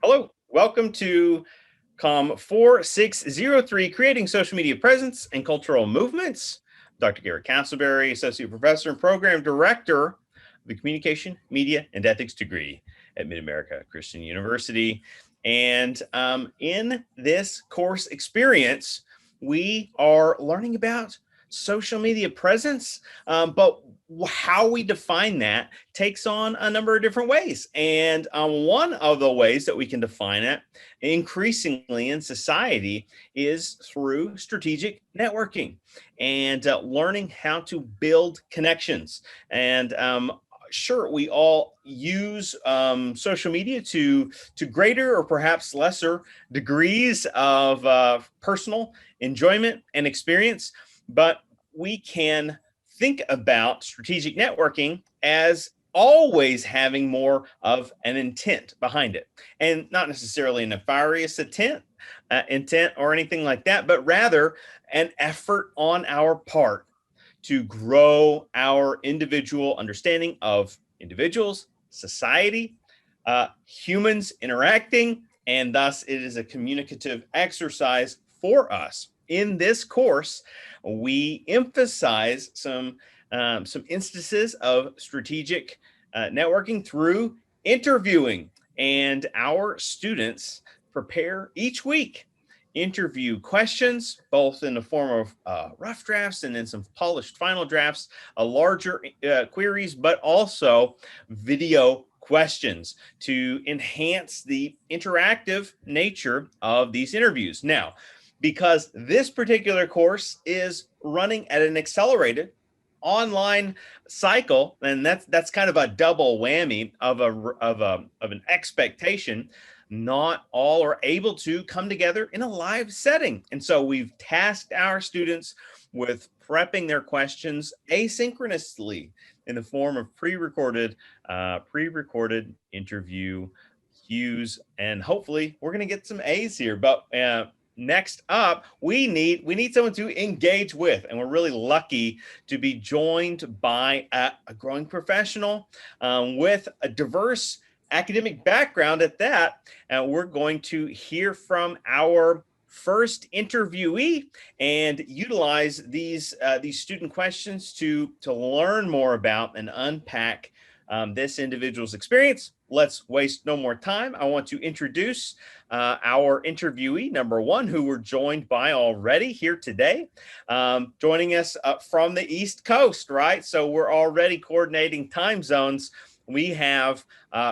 Hello, welcome to COM 4603, Creating Social Media Presence and Cultural Movements. Dr. Garret Castleberry, Associate Professor and Program Director of the Communication, Media, and Ethics degree at Mid-America Christian University. And in this course experience, we are learning about social media presence, but how we define that takes on a number of different ways. And one of the ways that we can define it increasingly in society is through strategic networking and learning how to build connections. And sure, we all use social media to greater or perhaps lesser degrees of personal enjoyment and experience, but we can think about strategic networking as always having more of an intent behind it, and not necessarily a nefarious intent or anything like that, but rather an effort on our part to grow our individual understanding of individuals, society, humans interacting, and thus it is a communicative exercise for us. In this course, we emphasize some instances of strategic networking through interviewing, and our students prepare each week interview questions, both in the form of rough drafts and then some polished final drafts, larger queries, but also video questions to enhance the interactive nature of these interviews. Now, because this particular course is running at an accelerated online cycle, and that's kind of a double whammy of an expectation. Not all are able to come together in a live setting, and so we've tasked our students with prepping their questions asynchronously in the form of pre-recorded interview cues, and hopefully we're going to get some A's here. But next up, we need someone to engage with, and we're really lucky to be joined by a growing professional with a diverse academic background at that. We're going to hear from our first interviewee and utilize these student questions to learn more about and unpack this individual's experience. Let's waste no more time. I want to introduce our interviewee, number one, who we're joined by already here today, joining us from the East Coast, right? So we're already coordinating time zones. We have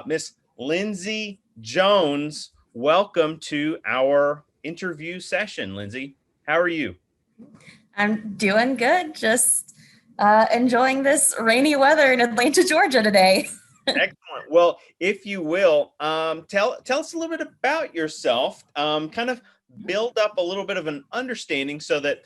Miss Lynze Jones. Welcome to our interview session, Lynze. How are you? I'm doing good. Just enjoying this rainy weather in Atlanta, Georgia today. Excellent. Well, if you will, tell us a little bit about yourself, kind of build up a little bit of an understanding so that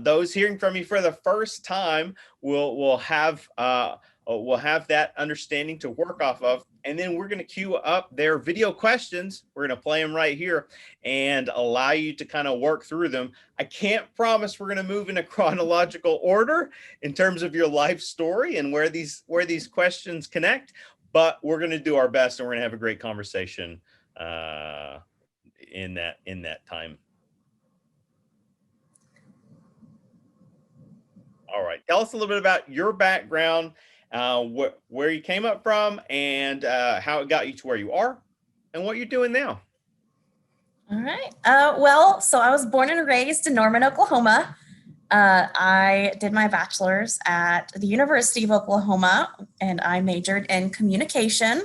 those hearing from you for the first time will have that understanding to work off of. And then we're going to queue up their video questions. We're going to play them right here and allow you to kind of work through them. I can't promise we're going to move in a chronological order in terms of your life story and where these questions connect, but we're going to do our best, and we're going to have a great conversation in that time. All right. Tell us a little bit about your background, where you came up from, and how it got you to where you are and what you're doing now. All right. Well, so I was born and raised in Norman, Oklahoma. I did my bachelor's at the University of Oklahoma, and I majored in communication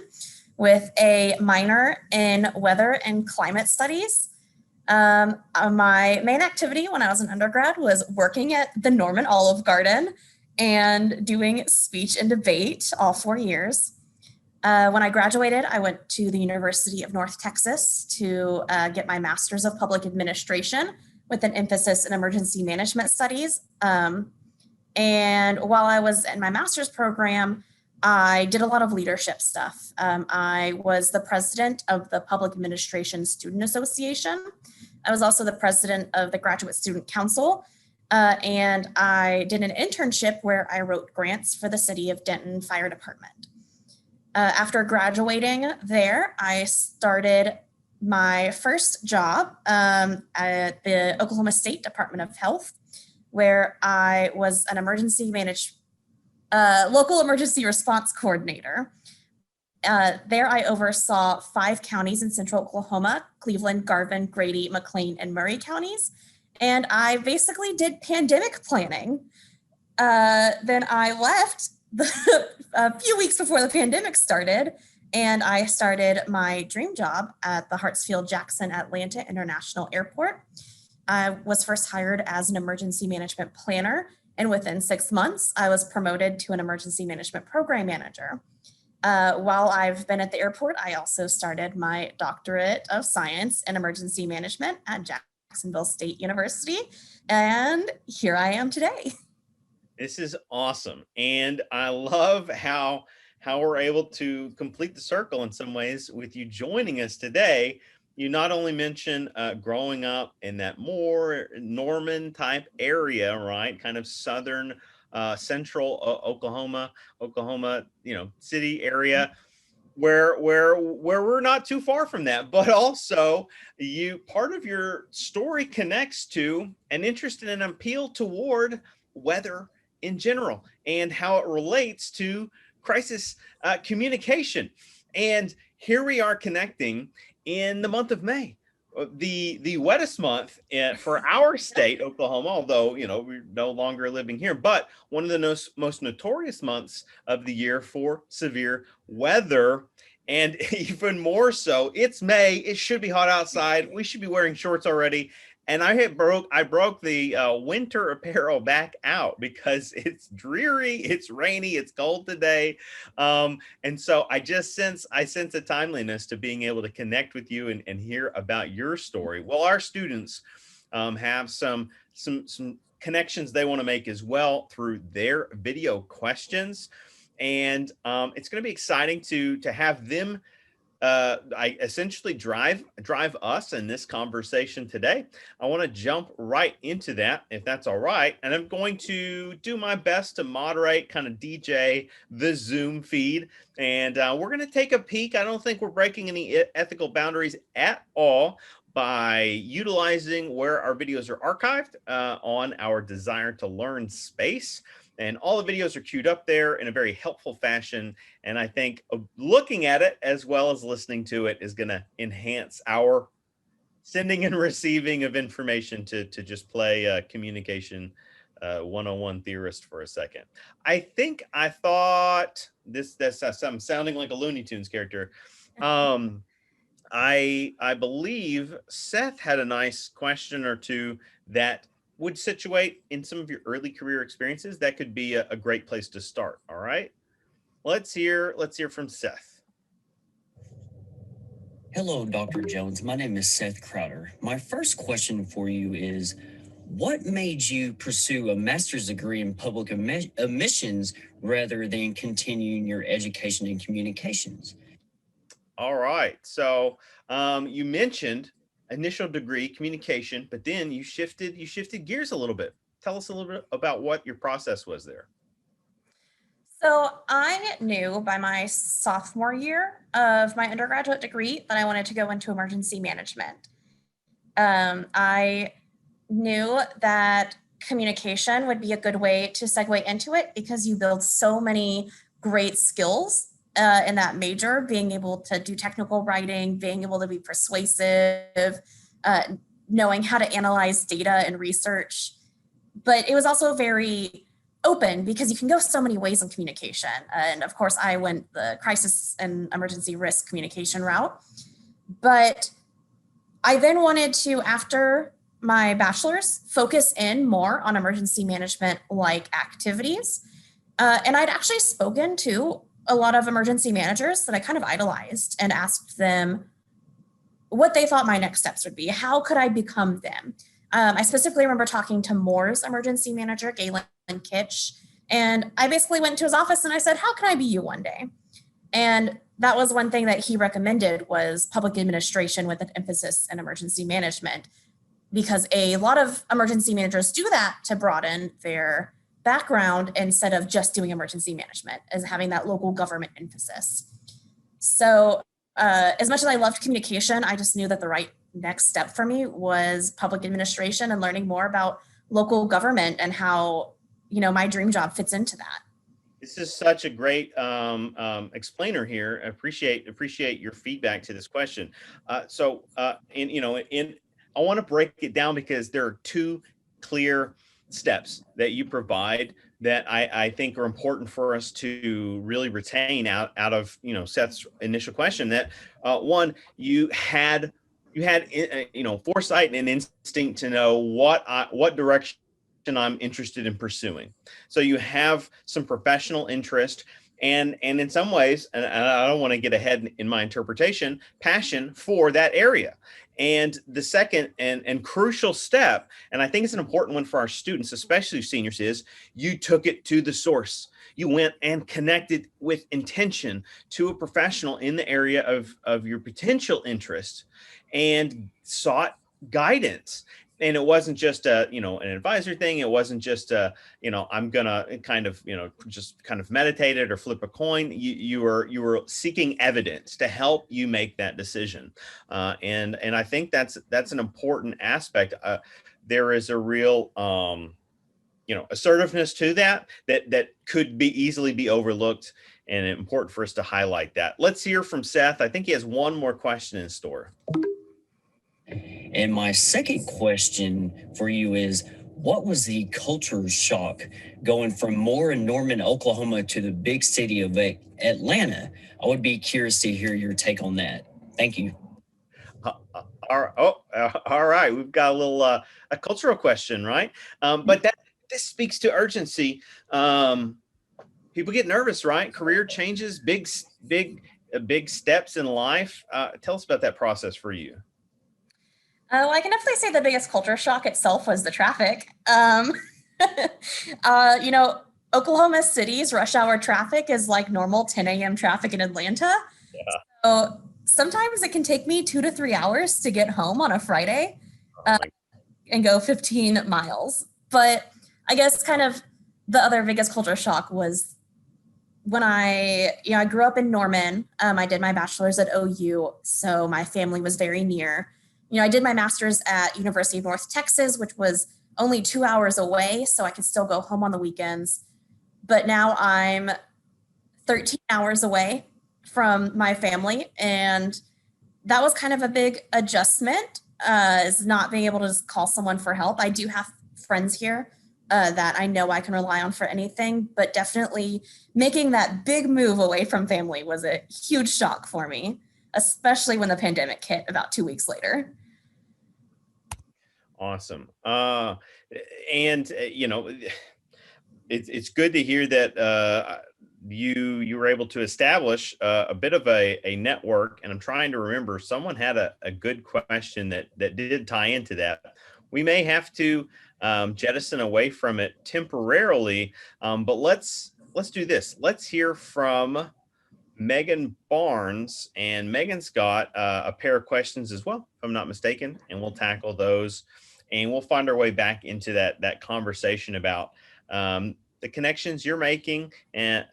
with a minor in weather and climate studies. My main activity when I was an undergrad was working at the Norman Olive Garden and doing speech and debate all 4 years. When I graduated, I went to the University of North Texas to get my Master's of Public Administration with an emphasis in emergency management studies. And while I was in my master's program, I did a lot of leadership stuff. I was the president of the Public Administration Student Association. I was also the president of the Graduate Student Council. And I did an internship where I wrote grants for the City of Denton Fire Department. After graduating there, I started my first job at the Oklahoma State Department of Health, where I was an local emergency response coordinator. There I oversaw 5 counties in central Oklahoma: Cleveland, Garvin, Grady, McLean, and Murray counties. And I basically did pandemic planning. Then I left a few weeks before the pandemic started, and I started my dream job at the Hartsfield-Jackson Atlanta International Airport. I was first hired as an emergency management planner, and within 6 months, I was promoted to an emergency management program manager. While I've been at the airport, I also started my Doctorate of Science in Emergency Management at Jacksonville State University, and here I am today. This is awesome. And I love how we're able to complete the circle in some ways with you joining us today. You not only mention growing up in that more Norman type area, right? Kind of southern, central Oklahoma, city area, where we're not too far from that, but also part of your story connects to an interest and an appeal toward weather in general and how it relates to crisis communication. And here we are connecting in the month of May, the wettest month for our state, Oklahoma, although, we're no longer living here, but one of the most notorious months of the year for severe weather. And even more so, it's May, it should be hot outside. We should be wearing shorts already. And I broke the winter apparel back out because it's dreary, it's rainy, it's cold today. And so I sense a timeliness to being able to connect with you and hear about your story. Well, our students have some connections they want to make as well through their video questions. And it's going to be exciting to have them I essentially drive us in this conversation today. I want to jump right into that, if that's all right. And I'm going to do my best to moderate, kind of DJ the Zoom feed. And we're going to take a peek. I don't think we're breaking any ethical boundaries at all by utilizing where our videos are archived on our Desire to Learn space. And all the videos are queued up there in a very helpful fashion. And I think looking at it as well as listening to it is going to enhance our sending and receiving of information to just play communication 101 theorist for a second. I thought I'm sounding like a Looney Tunes character. I believe Seth had a nice question or two that would situate in some of your early career experiences. That could be a great place to start. All right. Let's hear from Seth. Hello, Dr. Jones. My name is Seth Crowder. My first question for you is, what made you pursue a master's degree in public admissions rather than continuing your education in communications? All right. So you mentioned initial degree communication, but then you shifted gears a little bit. Tell us a little bit about what your process was there. So I knew by my sophomore year of my undergraduate degree that I wanted to go into emergency management. I knew that communication would be a good way to segue into it because you build so many great skills in that major, being able to do technical writing, being able to be persuasive, knowing how to analyze data and research. But it was also very open because you can go so many ways in communication. And of course, I went the crisis and emergency risk communication route. But I then wanted to, after my bachelor's, focus in more on emergency management like activities. And I'd actually spoken to a lot of emergency managers that I kind of idolized and asked them what they thought my next steps would be. How could I become them? I specifically remember talking to Moore's emergency manager, Galen Kitch, and I basically went to his office and I said, how can I be you one day? And that was one thing that he recommended was public administration with an emphasis in emergency management, because a lot of emergency managers do that to broaden their background instead of just doing emergency management, as having that local government emphasis. So as much as I loved communication, I just knew that the right next step for me was public administration and learning more about local government and how, my dream job fits into that. This is such a great explainer here. Appreciate your feedback to this question. I want to break it down because there are two clear steps that you provide that I think are important for us to really retain out of Seth's initial question. That one, you had foresight and instinct to know what direction I'm interested in pursuing. So you have some professional interest and in some ways, and I don't want to get ahead in my interpretation, passion for that area. And the second and crucial step, and I think it's an important one for our students, especially seniors, is you took it to the source. You went and connected with intention to a professional in the area of your potential interest and sought guidance. And it wasn't just an advisor thing. It wasn't just I'm gonna just kind of meditate it or flip a coin. You were seeking evidence to help you make that decision, and I think that's an important aspect. There is a real assertiveness to that could easily be overlooked, and important for us to highlight that. Let's hear from Seth. I think he has one more question in store. And my second question for you is, what was the culture shock going from Moore and Norman, Oklahoma to the big city of Atlanta? I would be curious to hear your take on that. Thank you. All right. We've got a little a cultural question, right? But this speaks to urgency. People get nervous, right? Career changes, big steps in life. Tell us about that process for you. Well, I can definitely say the biggest culture shock itself was the traffic. Oklahoma City's rush hour traffic is like normal 10 a.m. traffic in Atlanta. Yeah. So sometimes it can take me 2 to 3 hours to get home on a Friday and go 15 miles. But I guess kind of the other biggest culture shock was when I grew up in Norman. I did my bachelor's at OU, so my family was very near. I did my master's at University of North Texas, which was only 2 hours away, so I could still go home on the weekends. But now I'm 13 hours away from my family, and that was kind of a big adjustment, is not being able to just call someone for help. I do have friends here that I know I can rely on for anything, but definitely making that big move away from family was a huge shock for me, especially when the pandemic hit about 2 weeks later. Awesome. It's good to hear that you were able to establish a bit of a network. And I'm trying to remember, someone had a good question that did tie into that. We may have to jettison away from it temporarily, but let's do this. Let's hear from Megan Barnes, and Megan's got a pair of questions as well, if I'm not mistaken, and we'll tackle those, and we'll find our way back into that conversation about the connections you're making in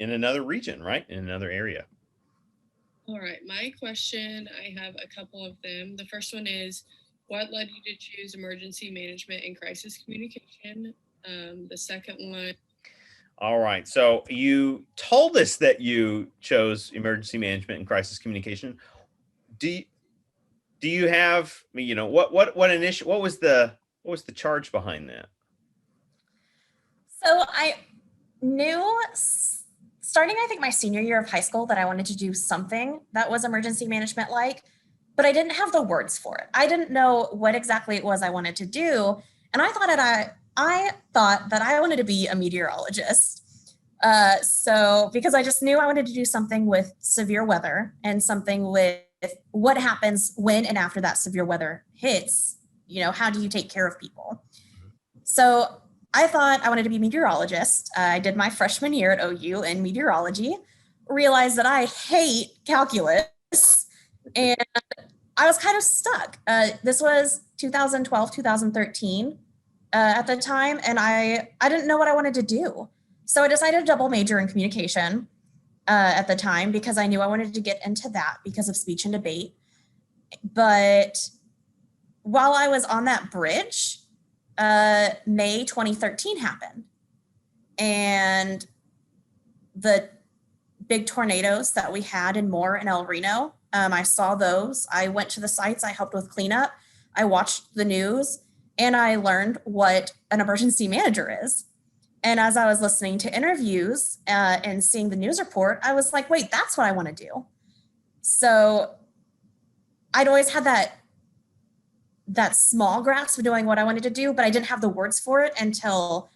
another region, right? In another area. All right, my question, I have a couple of them. The first one is, what led you to choose emergency management and crisis communication? The second one. All right. So you told us that you chose emergency management and crisis communication. Do you have, what was the charge behind that? So I knew starting, I think, my senior year of high school that I wanted to do something that was emergency management like, but I didn't have the words for it. I didn't know what exactly it was I wanted to do. And I thought that I wanted to be a meteorologist. Because I just knew I wanted to do something with severe weather and something with what happens when and after that severe weather hits. How do you take care of people? So I thought I wanted to be a meteorologist. I did my freshman year at OU in meteorology, realized that I hate calculus, and I was kind of stuck. This was 2012, 2013 at the time, and I didn't know what I wanted to do. So I decided to double major in communication. at the time because I knew I wanted to get into that because of speech and debate. But while I was on that bridge, May 2013 happened. And the big tornadoes that we had in Moore and El Reno, I saw those. I went to the sites, I helped with cleanup, I watched the news, and I learned what an emergency manager is. And as I was listening to interviews and seeing the news report, I was like, wait, that's what I want to do. So I'd always had that small grasp of doing what I wanted to do, but I didn't have the words for it until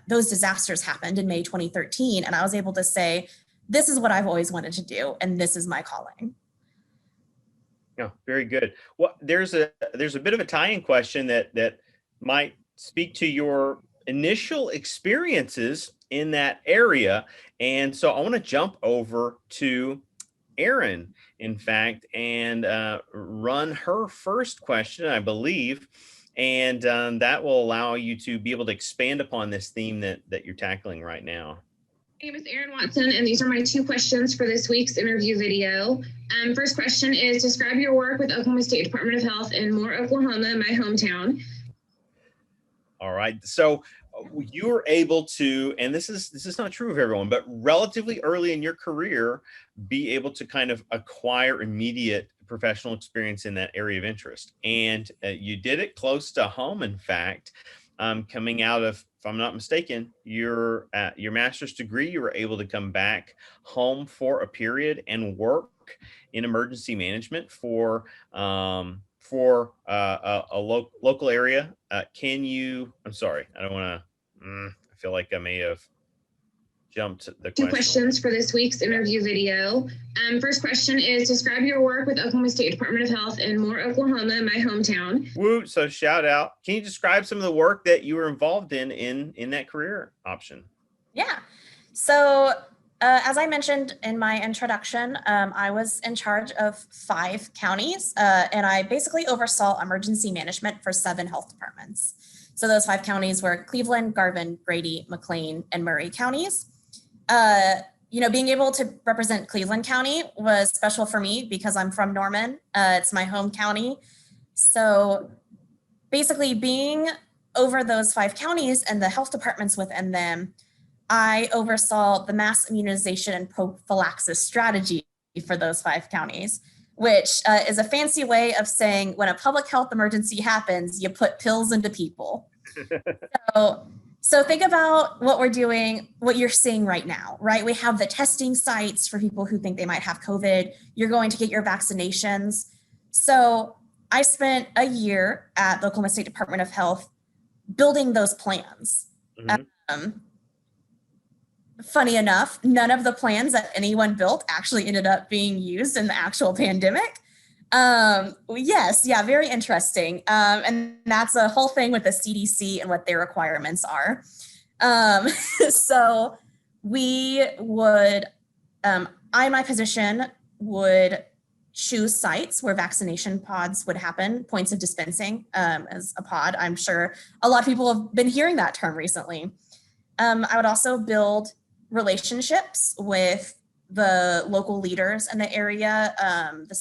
those disasters happened in May 2013. And I was able to say, this is what I've always wanted to do, and this is my calling. Yeah, very good. Well, there's a bit of a tie-in question that might speak to your initial experiences in that area. And so I want to jump over to Erin, in fact, and run her first question, I believe. And that will allow you to be able to expand upon this theme that you're tackling right now. My name is Erin Watson, and these are my 2 questions for this week's interview video. First question is, describe your work with Oklahoma State Department of Health in Moore, Oklahoma, my hometown. All right. So you were able to, and this is not true of everyone, but relatively early in your career, be able to kind of acquire immediate professional experience in that area of interest. And you did it close to home, in fact, coming out of, if I'm not mistaken, your master's degree, you were able to come back home for a period and work in emergency management for a local area. I'm sorry, I don't want to, I feel like I may have jumped the question. 2 questions for this week's interview video. First question is, describe your work with Oklahoma State Department of Health in Moore, Oklahoma, my hometown. Woo, so shout out. Can you describe some of the work that you were involved in that career option? Yeah. So as I mentioned in my introduction, I was in charge of 5 counties, and I basically oversaw emergency management for 7 health departments. So those 5 counties were Cleveland, Garvin, Grady, McLean, and Murray counties. Being able to represent Cleveland County was special for me because I'm from Norman. It's my home county. So basically being over those 5 counties and the health departments within them, I oversaw the mass immunization and prophylaxis strategy for those 5 counties, which is a fancy way of saying when a public health emergency happens, you put pills into people. So think about what we're doing, what you're seeing right now, right? We have the testing sites for people who think they might have COVID. You're going to get your vaccinations. So I spent a year at the Oklahoma State Department of Health building those plans. Mm-hmm. Funny enough, none of the plans that anyone built actually ended up being used in the actual pandemic. Yes, yeah, very interesting. And that's a whole thing with the CDC and what their requirements are. So we would, I, in my position, would choose sites where vaccination pods would happen, points of dispensing as a pod. I'm sure a lot of people have been hearing that term recently. I would also build relationships with the local leaders in the area, the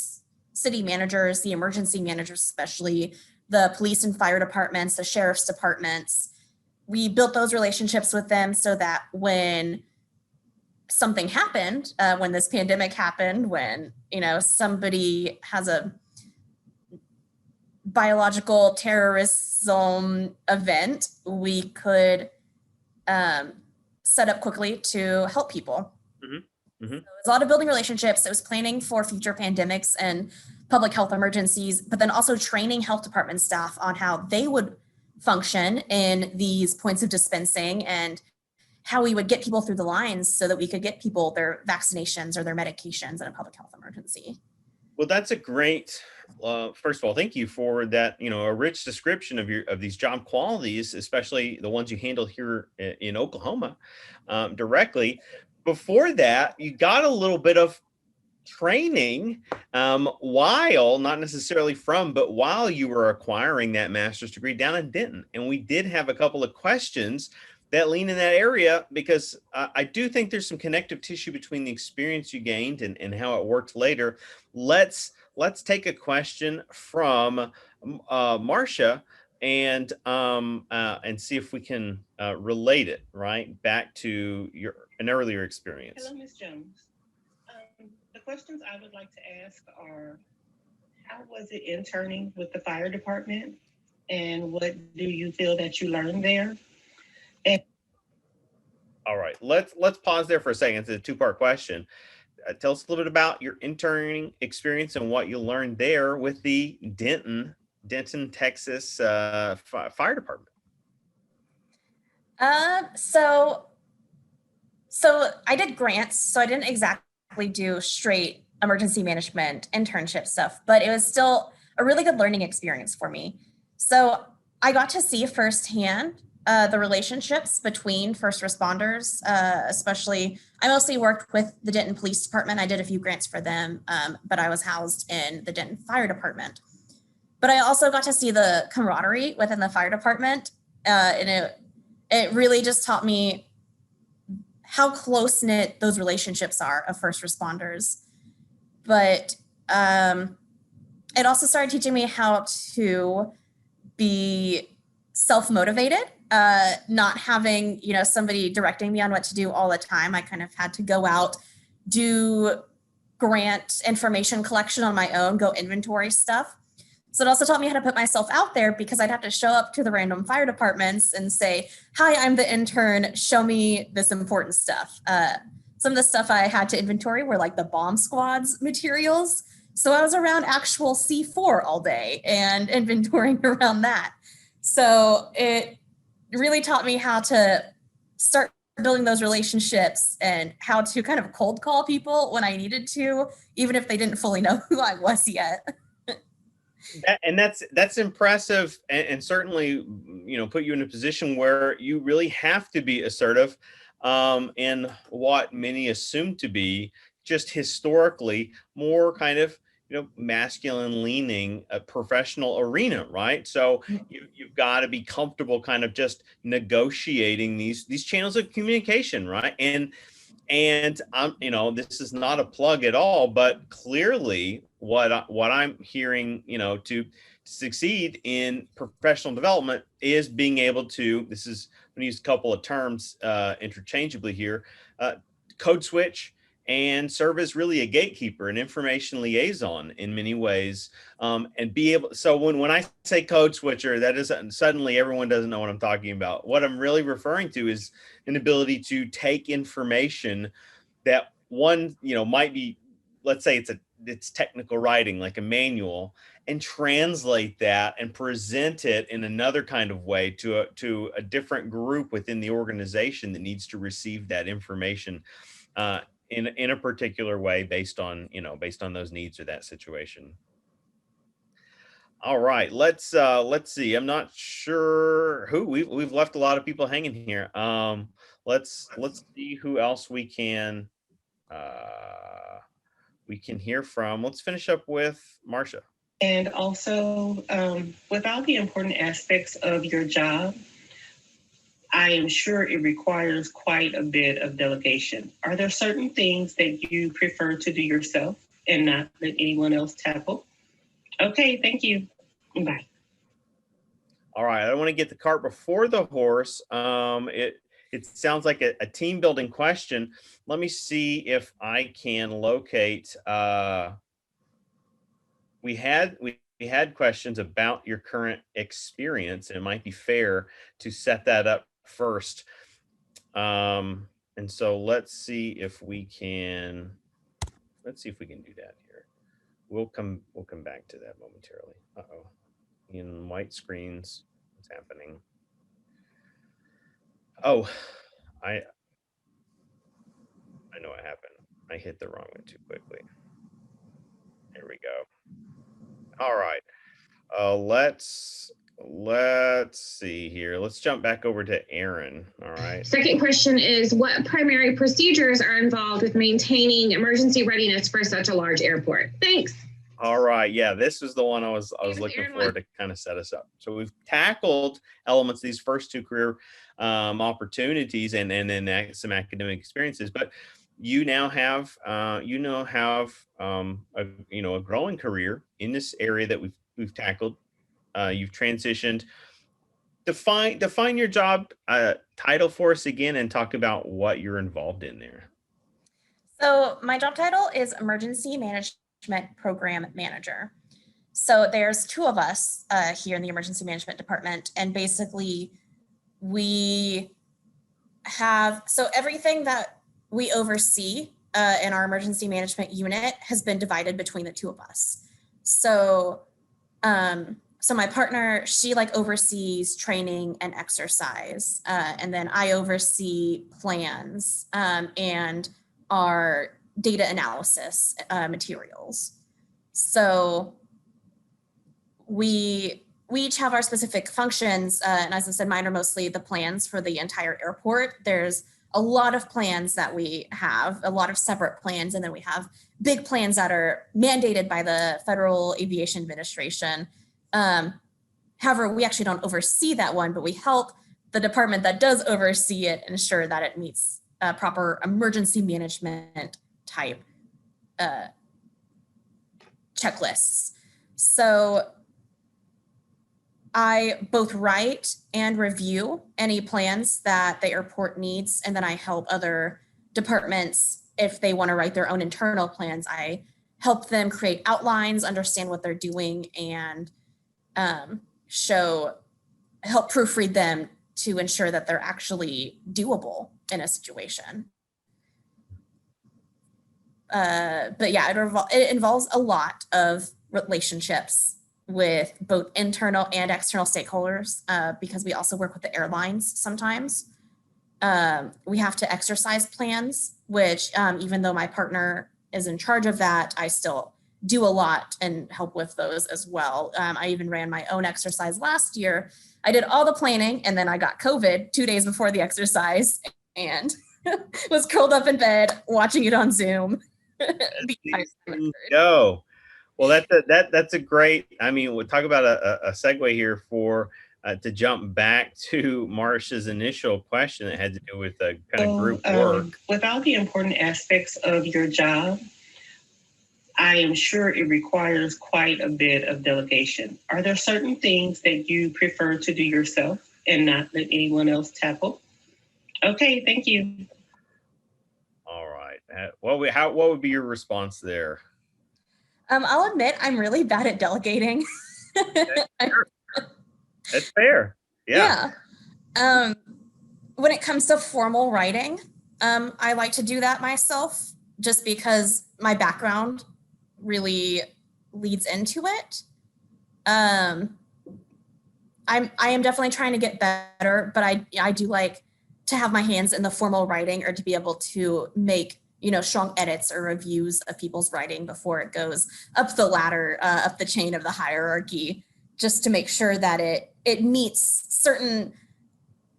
city managers, the emergency managers, especially the police and fire departments, the sheriff's departments. We built those relationships with them so that when something happened, when this pandemic happened, when, somebody has a biological terrorism event, we could set up quickly to help people. Mm-hmm. Mm-hmm. So it was a lot of building relationships. It was planning for future pandemics and public health emergencies, but then also training health department staff on how they would function in these points of dispensing and how we would get people through the lines so that we could get people their vaccinations or their medications in a public health emergency. Well, that's a great, first of all, thank you for that, a rich description of these job qualities, especially the ones you handled here in Oklahoma directly. Before that, you got a little bit of training while, not necessarily from, but while you were acquiring that master's degree down in Denton. And we did have a couple of questions that lean in that area, because I do think there's some connective tissue between the experience you gained and how it worked later. Let's take a question from Marcia and see if we can relate it right back to an earlier experience. Hello, Ms. Jones. The questions I would like to ask are, how was it interning with the fire department? And what do you feel that you learned there? All right, let's pause there for a second. It's a two-part question. Tell us a little bit about your interning experience and what you learned there with the Denton, Texas Fire Department. So I did grants, so I didn't exactly do straight emergency management internship stuff, but it was still a really good learning experience for me. So I got to see firsthand the relationships between first responders, especially, I mostly worked with the Denton Police Department. I did a few grants for them, but I was housed in the Denton Fire Department. But I also got to see the camaraderie within the fire department, and it really just taught me how close-knit those relationships are of first responders. But it also started teaching me how to be self-motivated, not having, somebody directing me on what to do all the time. I kind of had to go out, do grant information collection on my own, go inventory stuff. So it also taught me how to put myself out there, because I'd have to show up to the random fire departments and say, hi, I'm the intern, show me this important stuff. Some of the stuff I had to inventory were like the bomb squad's materials. So I was around actual C4 all day and inventorying around that. So it really taught me how to start building those relationships and how to kind of cold call people when I needed to, even if they didn't fully know who I was yet. That's impressive, and certainly, put you in a position where you really have to be assertive in what many assume to be just historically more kind of masculine leaning professional arena, right? So you've got to be comfortable kind of just negotiating these channels of communication, right? And this is not a plug at all, but clearly what I'm hearing, to succeed in professional development is being able to, I'm going to use a couple of terms interchangeably here, code switch and serve as really a gatekeeper, an information liaison in many ways, and be able, so when I say code switcher, that is suddenly everyone doesn't know what I'm talking about. What I'm really referring to is an ability to take information that one, might be, let's say it's technical writing, like a manual, and translate that and present it in another kind of way to a different group within the organization that needs to receive that information in a particular way based on those needs or that situation. All right, let's see. I'm not sure who we've left a lot of people hanging here. Let's see who else we can hear from. Let's finish up with Marcia. And also, without the important aspects of your job, I am sure it requires quite a bit of delegation. Are there certain things that you prefer to do yourself and not let anyone else tackle? Okay, thank you. Bye. All right, I don't want to get the cart before the horse. It sounds like a team building question. Let me see if I can locate. We had questions about your current experience, and it might be fair to set that up first. And so let's see if we can do that here. We'll come back to that momentarily. Uh-oh. In white screens, what's happening? Oh, I know what happened. I hit the wrong one too quickly. Here we go. All right. Let's see here. Let's jump back over to Aaron. All right. Second question is, what primary procedures are involved with maintaining emergency readiness for such a large airport? Thanks. All right. Yeah, this is the one I was was looking Aaron for to kind of set us up. So we've tackled elements these first two career opportunities and then some academic experiences, but you now have a growing career in this area that we've tackled. You've transitioned. Define your job title for us again and talk about what you're involved in there. So my job title is Emergency Management Program Manager. So there's two of us here in the Emergency Management Department, and basically we have, so everything that we oversee in our emergency management unit has been divided between the two of us. So so my partner, she like oversees training and exercise, and then I oversee plans and our data analysis materials. So we each have our specific functions, and as I said, mine are mostly the plans for the entire airport. There's a lot of plans that we have, a lot of separate plans, and then we have big plans that are mandated by the Federal Aviation Administration. However, we actually don't oversee that one, but we help the department that does oversee it ensure that it meets proper emergency management type checklists. So I both write and review any plans that the airport needs, and then I help other departments if they want to write their own internal plans. I help them create outlines, understand what they're doing, and help proofread them to ensure that they're actually doable in a situation. But yeah, it involves a lot of relationships with both internal and external stakeholders, because we also work with the airlines sometimes. We have to exercise plans, which even though my partner is in charge of that, I still do a lot and help with those as well. I even ran my own exercise last year. I did all the planning, and then I got COVID 2 days before the exercise and was curled up in bed watching it on Zoom. Go. Well, that's a great. I mean, we'll talk about a segue here for to jump back to Marsha's initial question that had to do with kind of group work. With all the important aspects of your job, I am sure it requires quite a bit of delegation. Are there certain things that you prefer to do yourself and not let anyone else tackle? Okay, thank you. All right. What would be your response there? I'll admit I'm really bad at delegating. That's fair. Yeah. When it comes to formal writing, I like to do that myself just because my background really leads into it. I am definitely trying to get better, but I do like to have my hands in the formal writing, or to be able to make strong edits or reviews of people's writing before it goes up the ladder, up the chain of the hierarchy, just to make sure that it meets certain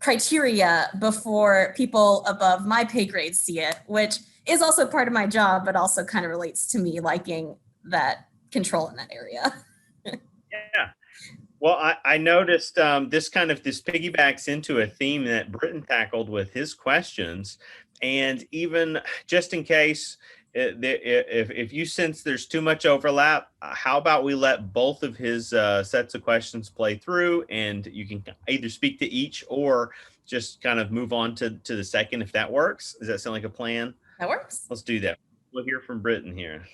criteria before people above my pay grade see it, which is also part of my job, but also kind of relates to me liking that control in that area. Yeah. Well, I noticed this piggybacks into a theme that Britton tackled with his questions. And even just in case, if you sense there's too much overlap, how about we let both of his sets of questions play through, and you can either speak to each or just kind of move on to the second, if that works. Does that sound like a plan? That works. Let's do that. We'll hear from Britton here.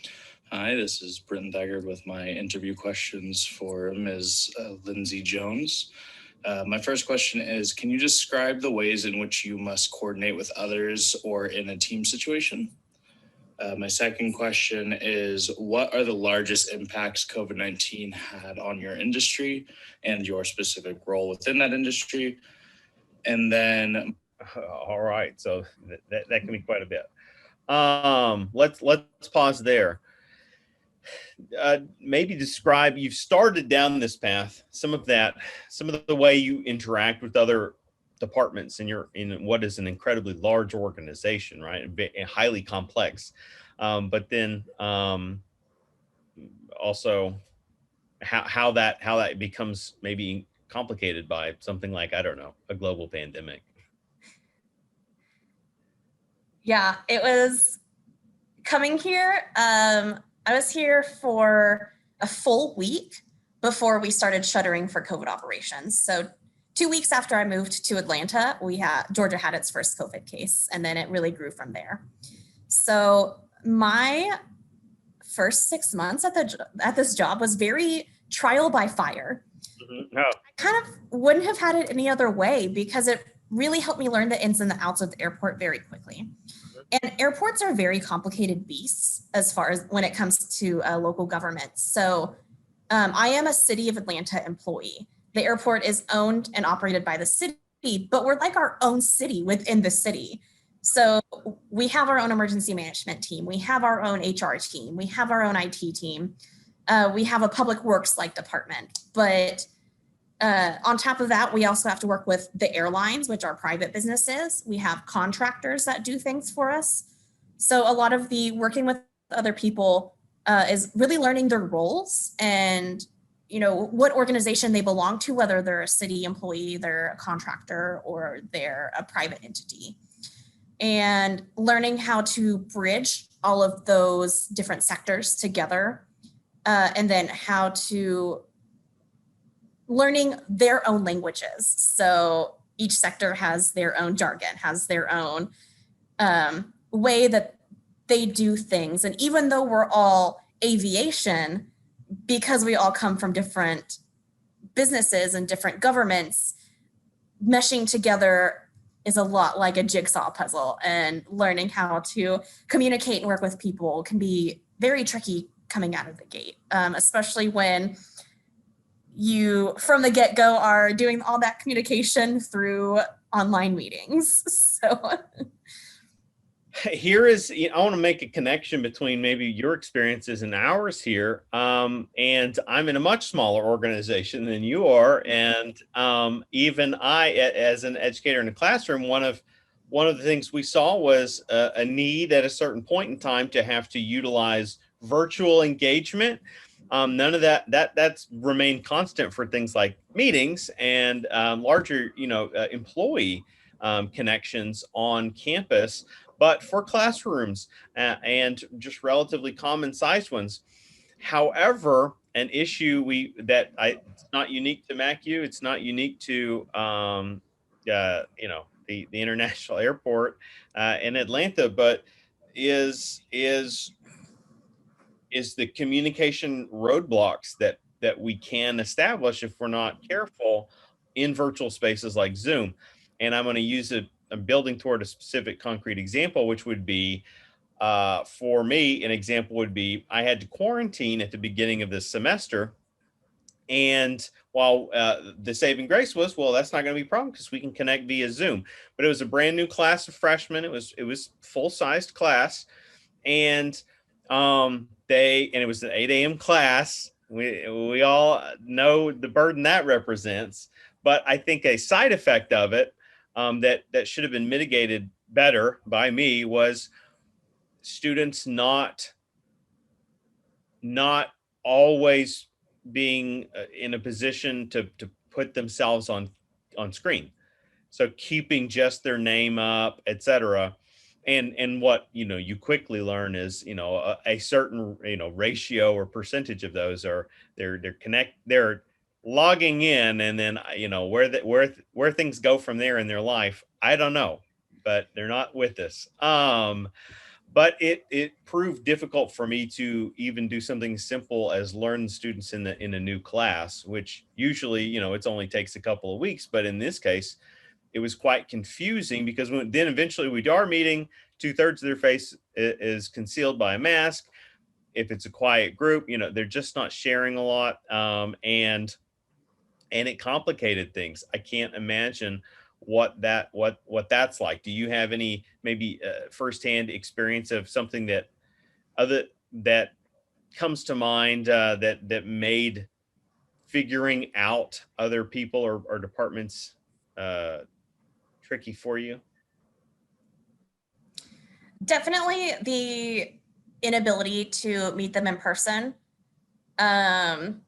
Hi, this is Britton Thagard with my interview questions for Ms. Lynze Jones. My first question is, can you describe the ways in which you must coordinate with others or in a team situation? My second question is, what are the largest impacts COVID-19 had on your industry and your specific role within that industry? And then... All right, so that can be quite a bit. Let's pause there. Maybe describe, you've started down this path, some of the way you interact with other departments in what is an incredibly large organization, right? And highly complex. But then also how that becomes maybe complicated by something like, I don't know, a global pandemic. Yeah, it was coming here. I was here for a full week before we started shuttering for COVID operations. So 2 weeks after I moved to Atlanta, Georgia had its first COVID case, and then it really grew from there. So my first 6 months at this job was very trial by fire. Mm-hmm. Oh. I kind of wouldn't have had it any other way because it really helped me learn the ins and the outs of the airport very quickly. And airports are very complicated beasts as far as when it comes to local government. So I am a City of Atlanta employee. The airport is owned and operated by the city, but we're like our own city within the city. So we have our own emergency management team. We have our own HR team. We have our own IT team. We have a public works like department. But on top of that, we also have to work with the airlines, which are private businesses. We have contractors that do things for us. So a lot of the working with other people is really learning their roles and, you know, what organization they belong to, whether they're a city employee, they're a contractor, or they're a private entity. And learning how to bridge all of those different sectors together, and then how to learning their own languages. So each sector has their own jargon, has their own way that they do things. And even though we're all aviation, because we all come from different businesses and different governments, meshing together is a lot like a jigsaw puzzle, and learning how to communicate and work with people can be very tricky coming out of the gate, especially when you from the get-go are doing all that communication through online meetings. So here is, I want to make a connection between maybe your experiences and ours here. And I'm in a much smaller organization than you are. And even I, as an educator in a classroom, one of the things we saw was a need at a certain point in time to have to utilize virtual engagement. None of that's remained constant for things like meetings and larger, employee connections on campus. But for classrooms and just relatively common sized ones. However, an issue it's not unique to MACU, it's not unique to the international airport in Atlanta, but is the communication roadblocks that we can establish if we're not careful in virtual spaces like Zoom. And I'm going to use I'm building toward a specific concrete example, which would be, for me, an example would be I had to quarantine at the beginning of this semester. And while the saving grace was, well, that's not going to be a problem because we can connect via Zoom. But it was a brand new class of freshmen. It was full-sized class. And it was an 8 a.m. class. We all know the burden that represents. But I think a side effect of it that should have been mitigated better by me was students not always being in a position to put themselves on screen. So keeping just their name up, etc. And what you quickly learn is a certain ratio or percentage of those are they're logging in, and then where things go from there in their life, I don't know, but they're not with us. But it proved difficult for me to even do something simple as learn students in a new class, which usually it only takes a couple of weeks, but in this case it was quite confusing because then eventually we do our meeting, 2/3 of their face is concealed by a mask. If it's a quiet group, they're just not sharing a lot, and it complicated things. I can't imagine what that's like. Do you have any maybe firsthand experience of something that comes to mind that made figuring out other people or departments tricky for you? Definitely the inability to meet them in person and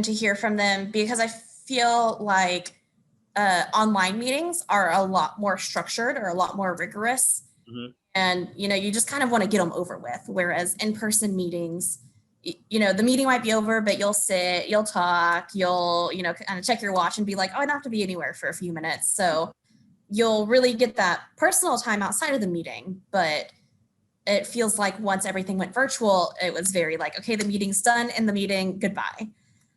to hear from them, because I feel like online meetings are a lot more structured or a lot more rigorous. Mhm. And, you just kind of want to get them over with. Whereas in-person meetings, the meeting might be over, but you'll sit, you'll talk, you'll, kind of check your watch and be like, oh, I don't have to be anywhere for a few minutes. So you'll really get that personal time outside of the meeting. But it feels like once everything went virtual, it was very like, okay, the meeting's done, in the meeting, goodbye.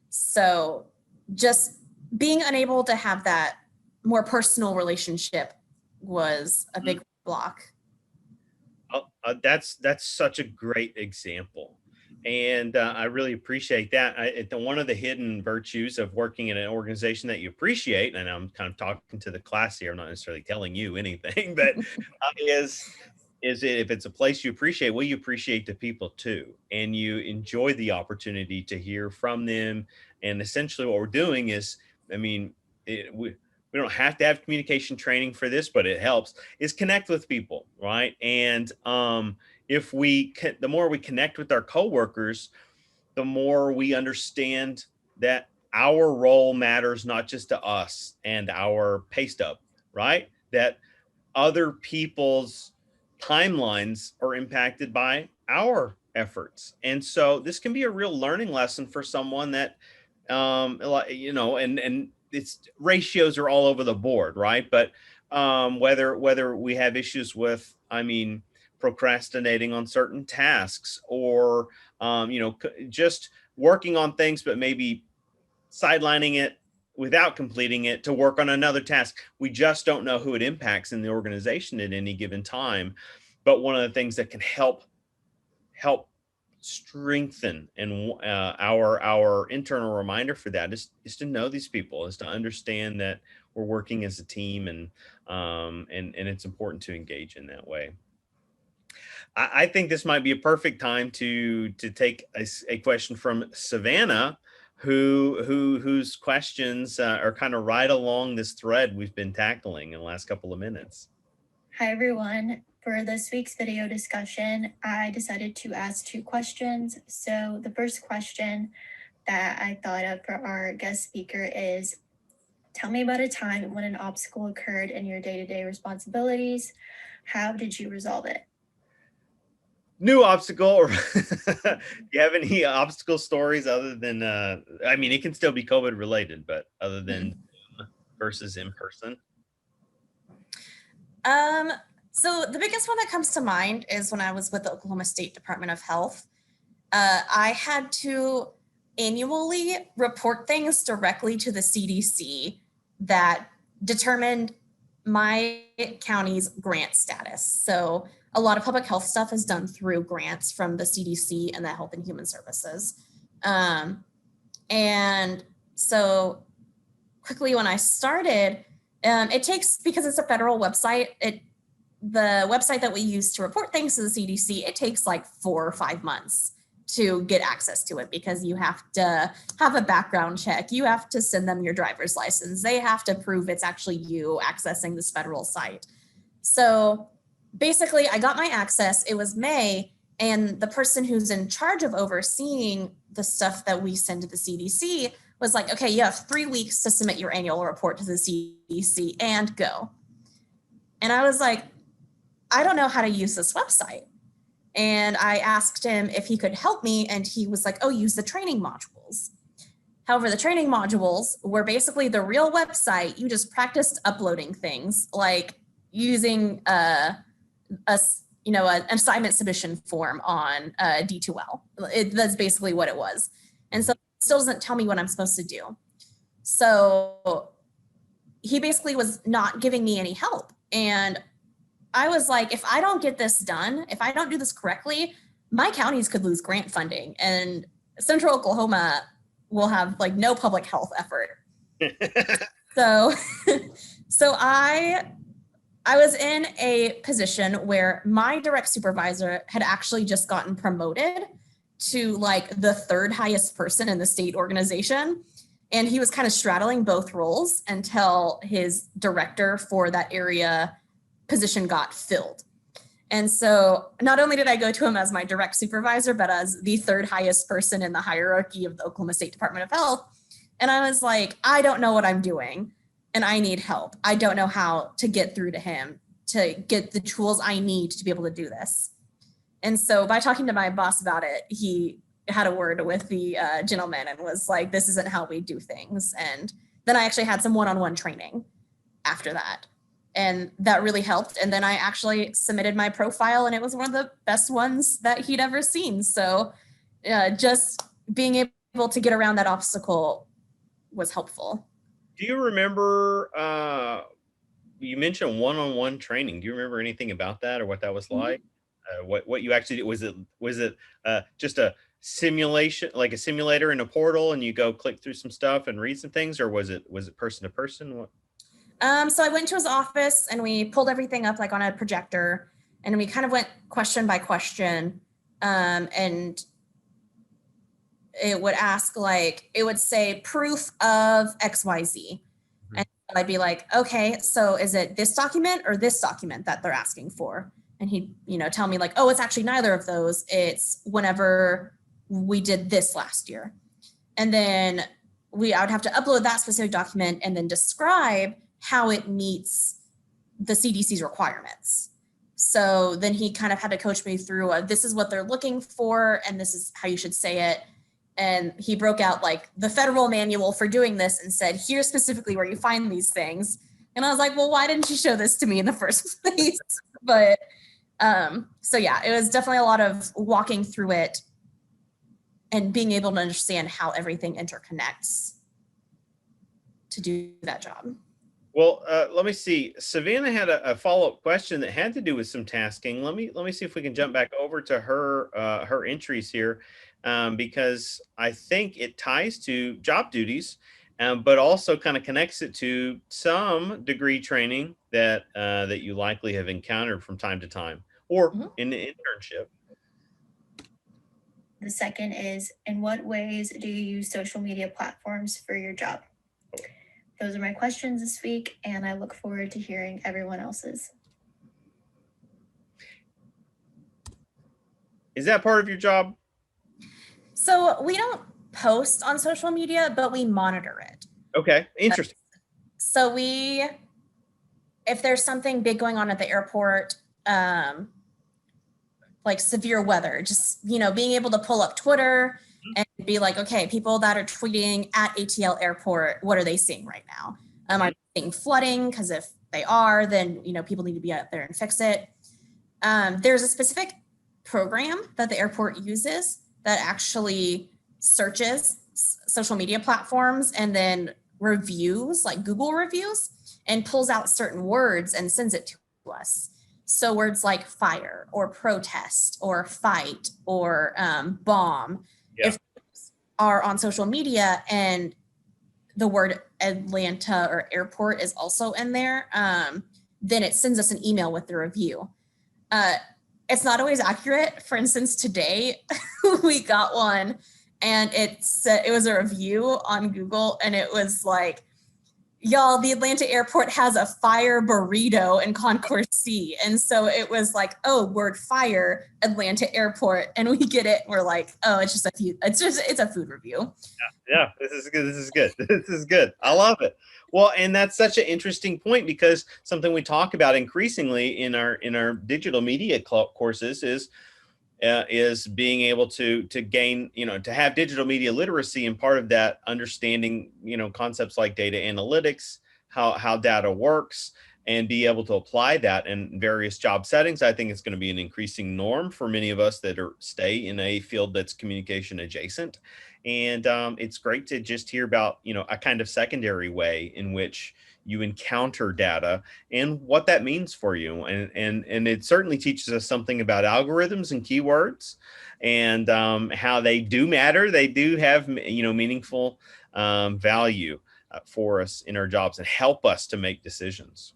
So just being unable to have that more personal relationship was a big block. That's such a great example. And I really appreciate that. One of the hidden virtues of working in an organization that you appreciate, and I'm kind of talking to the class here, I'm not necessarily telling you anything, but is it, if it's a place you appreciate, well, you appreciate the people too, and you enjoy the opportunity to hear from them. And essentially what we're doing is, we don't have to have communication training for this, but it helps, is connect with people, right? And the more we connect with our coworkers, the more we understand that our role matters not just to us and our pay stub, right? That other people's timelines are impacted by our efforts. And so this can be a real learning lesson for someone that, and it's ratios are all over the board, right? But whether we have issues with, procrastinating on certain tasks, or just working on things, but maybe sidelining it without completing it to work on another task. We just don't know who it impacts in the organization at any given time. But one of the things that can help strengthen and our internal reminder for that is to know these people, is to understand that we're working as a team, and it's important to engage in that way. I think this might be a perfect time to take a question from Savannah, whose questions are kind of right along this thread we've been tackling in the last couple of minutes. Hi, everyone. For this week's video discussion, I decided to ask 2 questions. So the first question that I thought of for our guest speaker is, tell me about a time when an obstacle occurred in your day-to-day responsibilities. How did you resolve it? New obstacle, or do you have any obstacle stories other than, it can still be COVID related, but other than versus in person? So the biggest one that comes to mind is when I was with the Oklahoma State Department of Health. I had to annually report things directly to the CDC that determined my county's grant status. So a lot of public health stuff is done through grants from the CDC and the Health and Human Services. And so quickly when I started, it takes, because it's a federal website, the website that we use to report things to the CDC, it takes like 4 or 5 months to get access to it, because you have to have a background check. You have to send them your driver's license. They have to prove it's actually you accessing this federal site. So basically I got my access, it was May, and the person who's in charge of overseeing the stuff that we send to the CDC was like, okay, you have 3 weeks to submit your annual report to the CDC and go. And I was like, I don't know how to use this website. And I asked him if he could help me, and he was like, oh, use the training modules. However, the training modules were basically the real website. You just practiced uploading things, like using an assignment submission form on D2L. That's basically what it was. And so it still doesn't tell me what I'm supposed to do. So he basically was not giving me any help. And I was like, if I don't get this done, if I don't do this correctly, my counties could lose grant funding, and Central Oklahoma will have like no public health effort. So I was in a position where my direct supervisor had actually just gotten promoted to like the 3rd highest person in the state organization. And he was kind of straddling both roles until his director for that area position got filled. And so not only did I go to him as my direct supervisor, but as the third highest person in the hierarchy of the Oklahoma State Department of Health. And I was like, I don't know what I'm doing and I need help. I don't know how to get through to him to get the tools I need to be able to do this. And so by talking to my boss about it, he had a word with the gentleman and was like, this isn't how we do things. And then I actually had some one-on-one training after that. And that really helped. And then I actually submitted my profile and it was one of the best ones that he'd ever seen. So just being able to get around that obstacle was helpful. Do you remember, you mentioned one-on-one training. Do you remember anything about that or what that was like? What you actually did? Was it just a simulation, like a simulator in a portal and you go click through some stuff and read some things, or was it person to person? What? So I went to his office and we pulled everything up like on a projector and we kind of went question by question. And it would ask like, it would say proof of XYZ. And I'd be like, okay, so is it this document or this document that they're asking for? And he'd, tell me like, oh, it's actually neither of those. It's whenever we did this last year. And then I would have to upload that specific document and then describe how it meets the CDC's requirements. So then he kind of had to coach me through this is what they're looking for and this is how you should say it. And he broke out like the federal manual for doing this and said, here's specifically where you find these things. And I was like, well, why didn't you show this to me in the first place? But so yeah, it was definitely a lot of walking through it and being able to understand how everything interconnects to do that job. Well, let me see. Savannah had a follow-up question that had to do with some tasking. Let me see if we can jump back over to her entries here, because I think it ties to job duties, but also kind of connects it to some degree training that that you likely have encountered from time to time, or in the internship. The second is, in what ways do you use social media platforms for your job? Those are my questions this week, and I look forward to hearing everyone else's. Is that part of your job? So we don't post on social media, but we monitor it. Okay, interesting. So if there's something big going on at the airport, like severe weather, just, being able to pull up Twitter and be like, okay, people that are tweeting at ATL Airport, what are they seeing right now? Are they seeing flooding? Because if they are, then, people need to be out there and fix it. There's a specific program that the airport uses that actually searches social media platforms and then reviews, like Google reviews, and pulls out certain words and sends it to us. So words like fire or protest or fight or bomb, if are on social media and the word Atlanta or airport is also in there, then it sends us an email with the review. It's not always accurate. For instance, today we got one and it was a review on Google and it was like, y'all, the Atlanta airport has a fire burrito in Concourse C. And so it was like, oh, word fire, Atlanta airport. And we get it. We're like, oh, it's a food review. Yeah, this is good. This is good. This is good. I love it. Well, and that's such an interesting point because something we talk about increasingly in our digital media courses is being able to gain, to have digital media literacy, and part of that understanding, concepts like data analytics, how data works, and be able to apply that in various job settings. I think it's going to be an increasing norm for many of us that stay in a field that's communication adjacent. And it's great to just hear about, a kind of secondary way in which you encounter data and what that means for you. And it certainly teaches us something about algorithms and keywords and how they do matter. They do have, meaningful value for us in our jobs and help us to make decisions.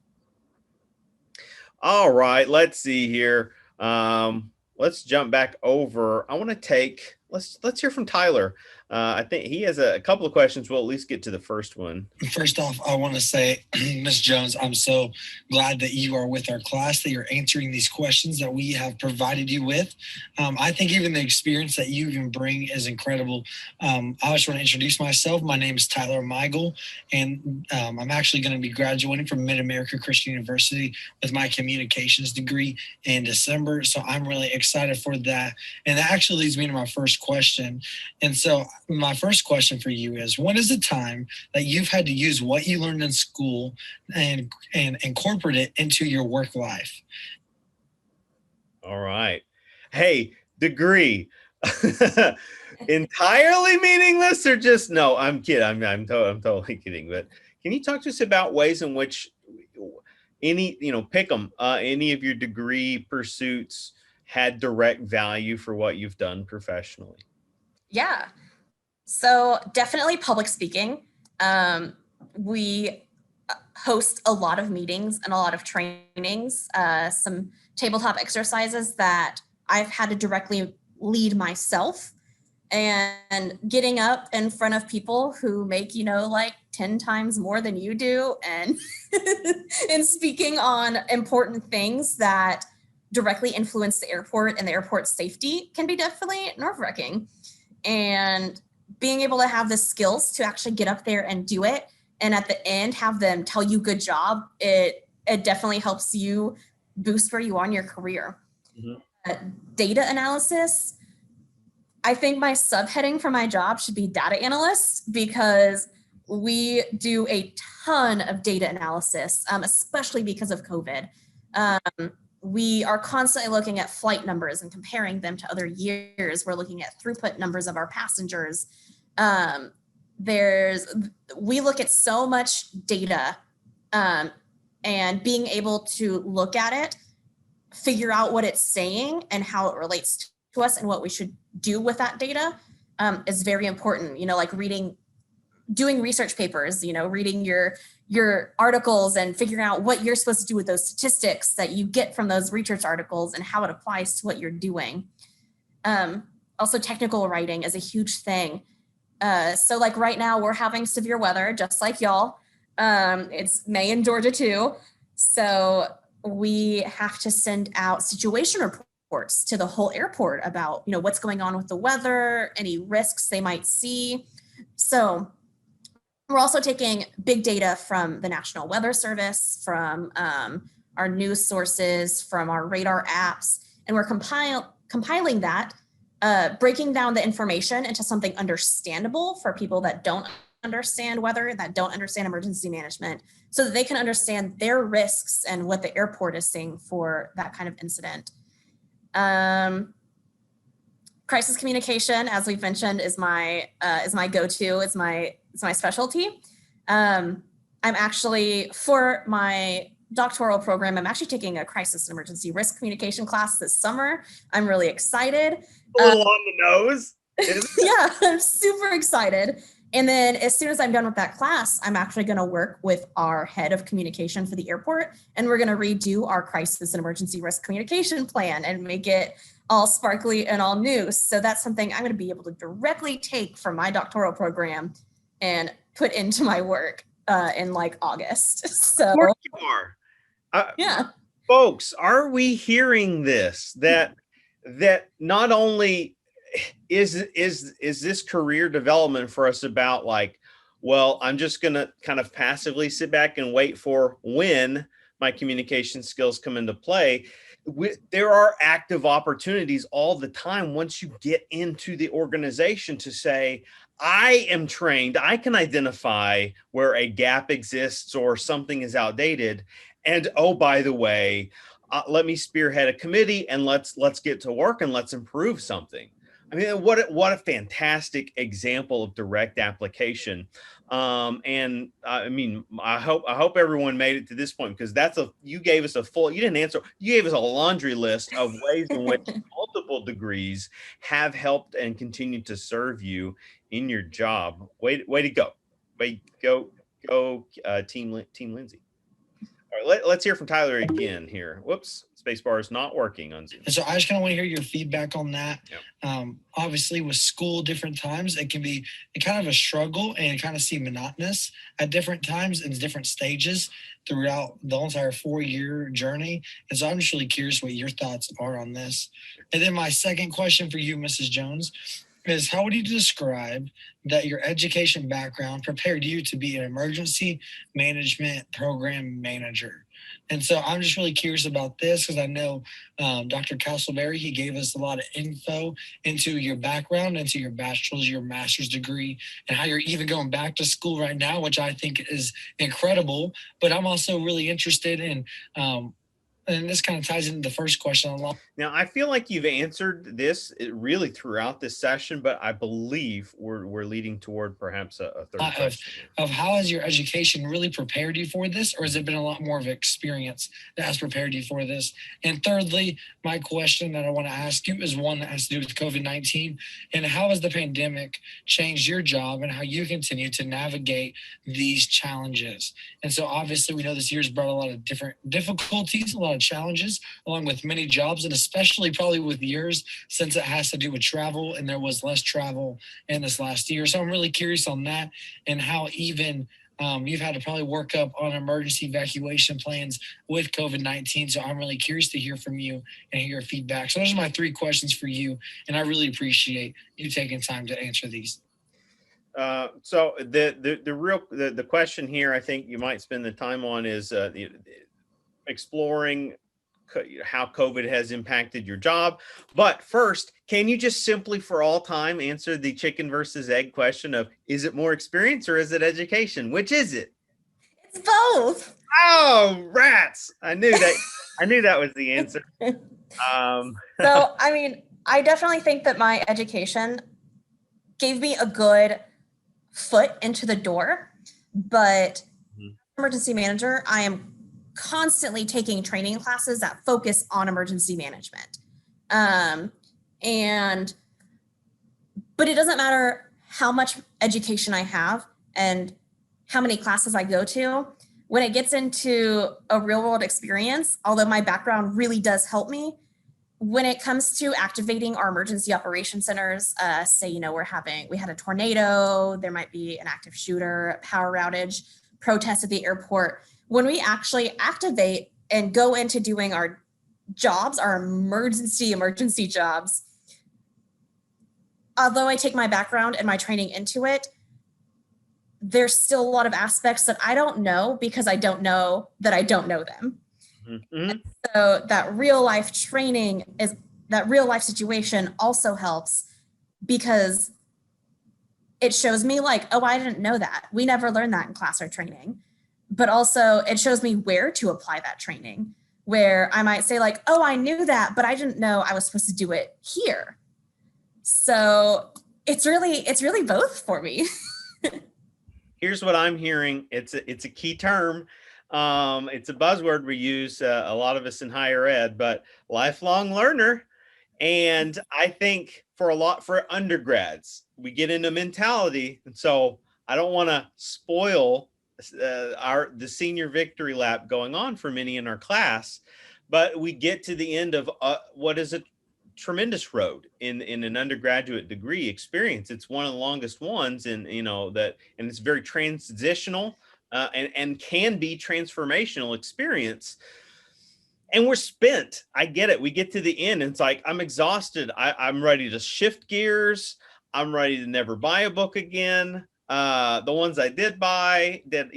All right, let's see here. Let's jump back over. I want to let's hear from Tyler. I think he has a couple of questions. We'll at least get to the first one. First off, I want to say, Ms. Jones, I'm so glad that you are with our class, that you're answering these questions that we have provided you with. I think even the experience that you even bring is incredible. I just want to introduce myself. My name is Tyler Meigel, and I'm actually going to be graduating from Mid-America Christian University with my communications degree in December. So I'm really excited for that. And that actually leads me to my first question. And so my first question for you is, when is the time that you've had to use what you learned in school and incorporate it into your work life? All right. Hey, degree. Entirely meaningless or just no? I'm kidding. I'm totally kidding. But can you talk to us about ways in which any, pick them, any of your degree pursuits had direct value for what you've done professionally? Yeah. So definitely public speaking. We host a lot of meetings and a lot of trainings, some tabletop exercises that I've had to directly lead myself, and getting up in front of people who make, like 10 times more than you do, and and speaking on important things that directly influence the airport and the airport safety can be definitely nerve-wracking. And being able to have the skills to actually get up there and do it, and at the end have them tell you good job, it definitely helps you boost where you are in your career. Mm-hmm. Data analysis, I think my subheading for my job should be data analyst, because we do a ton of data analysis, especially because of COVID. We are constantly looking at flight numbers and comparing them to other years. We're looking at throughput numbers of our passengers. We look at so much data, and being able to look at it, figure out what it's saying and how it relates to us and what we should do with that data, is very important. Like doing research papers, reading your articles and figuring out what you're supposed to do with those statistics that you get from those research articles and how it applies to what you're doing. Also, technical writing is a huge thing. So like right now we're having severe weather, just like y'all. It's May in Georgia too. So we have to send out situation reports to the whole airport about, what's going on with the weather, any risks they might see. So we're also taking big data from the National Weather Service, from our news sources, from our radar apps, and we're compiling that, breaking down the information into something understandable for people that don't understand weather, that don't understand emergency management, so that they can understand their risks and what the airport is seeing for that kind of incident. Crisis communication, as we've mentioned, is my go-to. It's my specialty. I'm actually, for my doctoral program, I'm actually taking a crisis and emergency risk communication class this summer. I'm really excited. A little on the nose. Yeah, I'm super excited. And then as soon as I'm done with that class, I'm actually going to work with our head of communication for the airport, and we're going to redo our crisis and emergency risk communication plan and make it all sparkly and all new. So that's something I'm going to be able to directly take from my doctoral program and put into my work in like August. So of course you are. Yeah. Folks, are we hearing this? That not only is this career development for us about like, well, I'm just going to kind of passively sit back and wait for when my communication skills come into play. There are active opportunities all the time once you get into the organization to say, I am trained, I can identify where a gap exists or something is outdated. And oh, by the way, let me spearhead a committee and let's get to work and let's improve something. I mean, what a fantastic example of direct application. And I mean, I hope everyone made it to this point, because you gave us you didn't answer, you gave us a laundry list of ways in which multiple degrees have helped and continue to serve you in your job. Way to go. Team Lynze. All right, let's hear from Tyler again here. Whoops, spacebar is not working on Zoom. And so I just kind of want to hear your feedback on that. Yep. Obviously, with school, different times, it can be kind of a struggle and kind of seem monotonous at different times and different stages throughout the entire 4-year journey. And so I'm just really curious what your thoughts are on this. And then my second question for you, Mrs. Jones, is how would you describe that your education background prepared you to be an emergency management program manager? And so I'm just really curious about this because I know Dr. Castleberry, he gave us a lot of info into your background, into your bachelor's, your master's degree, and how you're even going back to school right now, which I think is incredible. But I'm also really interested in, and this kind of ties into the first question a lot. Now, I feel like you've answered this really throughout this session, but I believe we're leading toward perhaps a third question. Of how has your education really prepared you for this, or has it been a lot more of experience that has prepared you for this? And thirdly, my question that I want to ask you is one that has to do with COVID-19, and how has the pandemic changed your job and how you continue to navigate these challenges? And so obviously we know this year's brought a lot of different difficulties, a lot of challenges, along with many jobs, and especially probably with yours, since it has to do with travel, and there was less travel in this last year. So I'm really curious on that and how even you've had to probably work up on emergency evacuation plans with COVID-19. So I'm really curious to hear from you and hear your feedback. So those are my 3 questions for you, and I really appreciate you taking time to answer these. So the question here, I think you might spend the time on is exploring how COVID has impacted your job. But first, can you just simply for all time answer the chicken versus egg question of, is it more experience or is it education? Which is it? It's both. Oh, rats. I knew that was the answer. So, I mean, I definitely think that my education gave me a good foot into the door, but emergency manager, I am constantly taking training classes that focus on emergency management. But it doesn't matter how much education I have and how many classes I go to. When it gets into a real world experience, although my background really does help me, when it comes to activating our emergency operation centers, say, we had a tornado, there might be an active shooter, a power outage, protests at the airport. When we actually activate and go into doing our jobs, our emergency jobs, although I take my background and my training into it, there's still a lot of aspects that I don't know because I don't know that I don't know them. Mm-hmm. So that real life training that real life situation also helps because it shows me like, oh, I didn't know that. We never learned that in class or training. But also it shows me where to apply that training, where I might say like, oh, I knew that, but I didn't know I was supposed to do it here. So it's really both for me. Here's what I'm hearing. It's a key term. It's a buzzword we use, a lot of us in higher ed, but lifelong learner. And I think for undergrads, we get into mentality. And so I don't want to spoil the senior victory lap going on for many in our class, but we get to the end of what is a tremendous road in an undergraduate degree experience. It's one of the longest ones, and and it's very transitional and can be transformational experience. And we're spent. I get it. We get to the end and it's like, I'm exhausted. I'm ready to shift gears. I'm ready to never buy a book again. The ones I did buy that,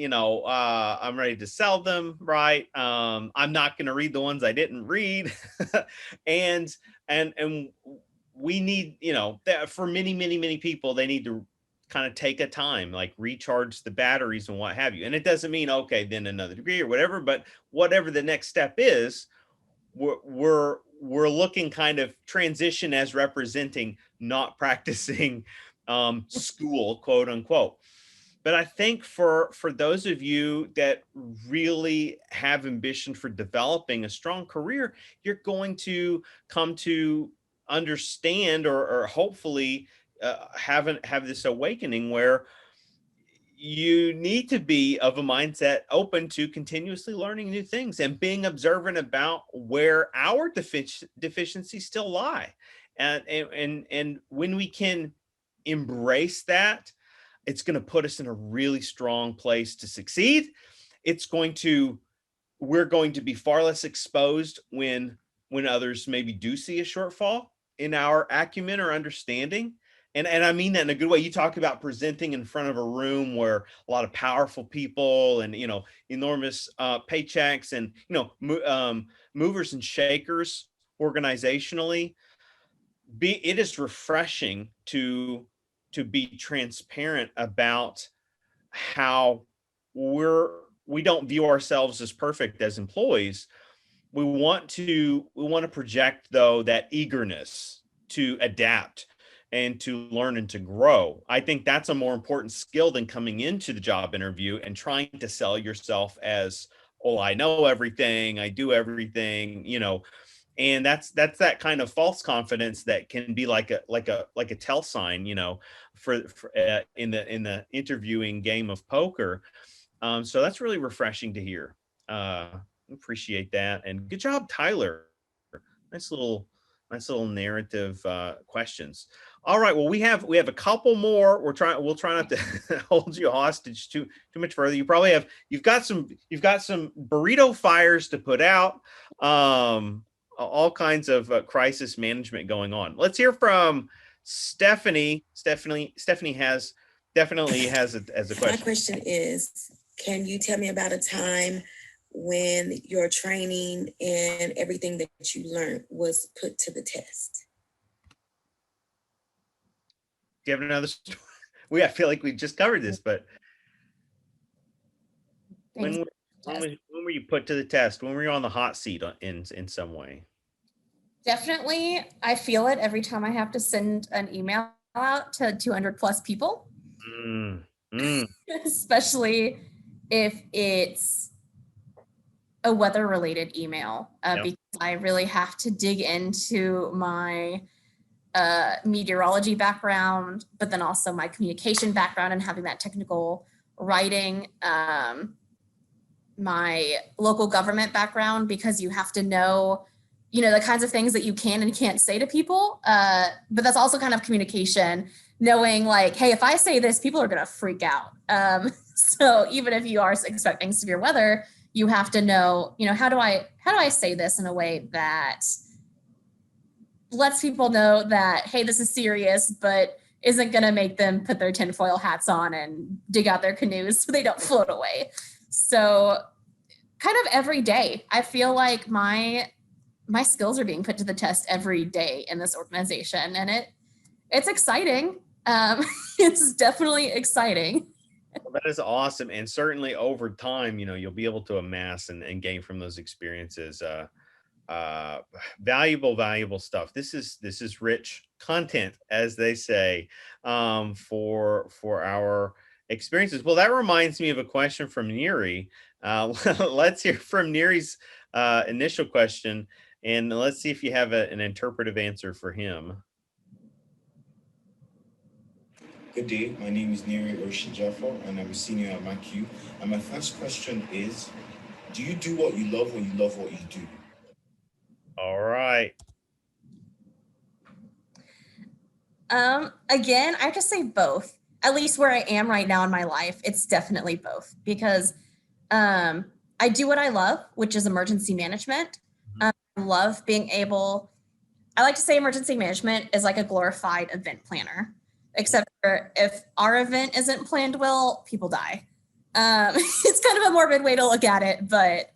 I'm ready to sell them. Right. I'm not going to read the ones I didn't read. and we need, for many people, they need to kind of take a time, like recharge the batteries and what have you. And it doesn't mean, okay, then another degree or whatever, but whatever the next step is, we're looking kind of transition as representing not practicing school, quote unquote. But I think for those of you that really have ambition for developing a strong career, you're going to come to understand or hopefully have this awakening where you need to be of a mindset open to continuously learning new things and being observant about where our deficiencies still lie. And when we can embrace that, it's going to put us in a really strong place to succeed. We're going to be far less exposed when others maybe do see a shortfall in our acumen or understanding. And I mean that in a good way. You talk about presenting in front of a room where a lot of powerful people and, enormous paychecks and, movers and shakers organizationally. It is refreshing to be transparent about how we don't view ourselves as perfect as employees. We want to project, though, that eagerness to adapt and to learn and to grow. I think that's a more important skill than coming into the job interview and trying to sell yourself as, oh, I know everything, I do everything, and that's that kind of false confidence that can be like a tell sign, for in the interviewing game of poker. So that's really refreshing to hear. Appreciate that, and good job, Tyler. Nice little narrative questions. All right, well, we have a couple more. We'll try not to hold you hostage too much further. You've got some burrito fires to put out. All kinds of crisis management going on. Let's hear from Stephanie. Stephanie definitely has a question. My question is, can you tell me about a time when your training and everything that you learned was put to the test? Do you have another story? I feel like we just covered this, but when were you put to the test? When were you on the hot seat in some way? Definitely, I feel it every time I have to send an email out to 200 plus people, especially if it's a weather-related email, because I really have to dig into my meteorology background, but then also my communication background and having that technical writing, my local government background, because you have to know, the kinds of things that you can and can't say to people. But that's also kind of communication, knowing like, hey, if I say this, people are going to freak out. So even if you are expecting severe weather, you have to know, how do I say this in a way that lets people know that, hey, this is serious, but isn't going to make them put their tinfoil hats on and dig out their canoes so they don't float away. So kind of every day, I feel like my skills are being put to the test every day in this organization, and it's exciting. It's definitely exciting. Well, that is awesome. And certainly over time, you'll be able to amass and gain from those experiences valuable stuff. This is rich content, as they say, for our experiences. Well, that reminds me of a question from Neri. Let's hear from Neri's initial question, and let's see if you have an interpretive answer for him. Good day, my name is Neri Jaffer, and I'm a senior at MACU. And my first question is, do you do what you love or you love what you do? All right. Again, I have to say both. At least where I am right now in my life, it's definitely both, because I do what I love, which is emergency management. I love being able, I like to say emergency management is like a glorified event planner, except for if our event isn't planned well, people die. It's kind of a morbid way to look at it, but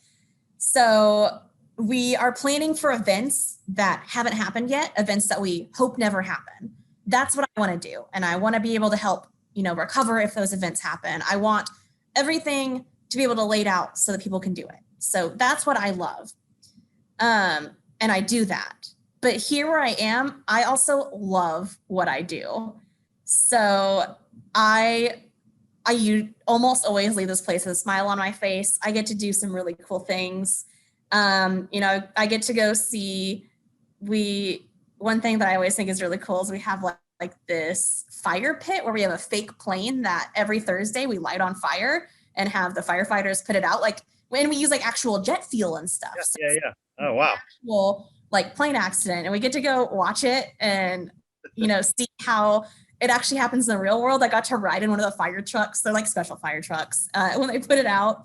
so we are planning for events that haven't happened yet, events that we hope never happen. That's what I want to do. And I want to be able to help, recover if those events happen. I want everything to be able to lay it out so that people can do it. So that's what I love. And I do that. But here where I am, I also love what I do. So I almost always leave this place with a smile on my face. I get to do some really cool things. I get to go see, one thing that I always think is really cool is we have like like this fire pit where we have a fake plane that every Thursday we light on fire and have the firefighters put it out. Like when we use like actual jet fuel and stuff. Yeah, So yeah. Oh, wow. actual like plane accident, and we get to go watch it and, you know, see how it actually happens in the real world. I got to ride in one of the fire trucks. They're like special fire trucks when they put it out.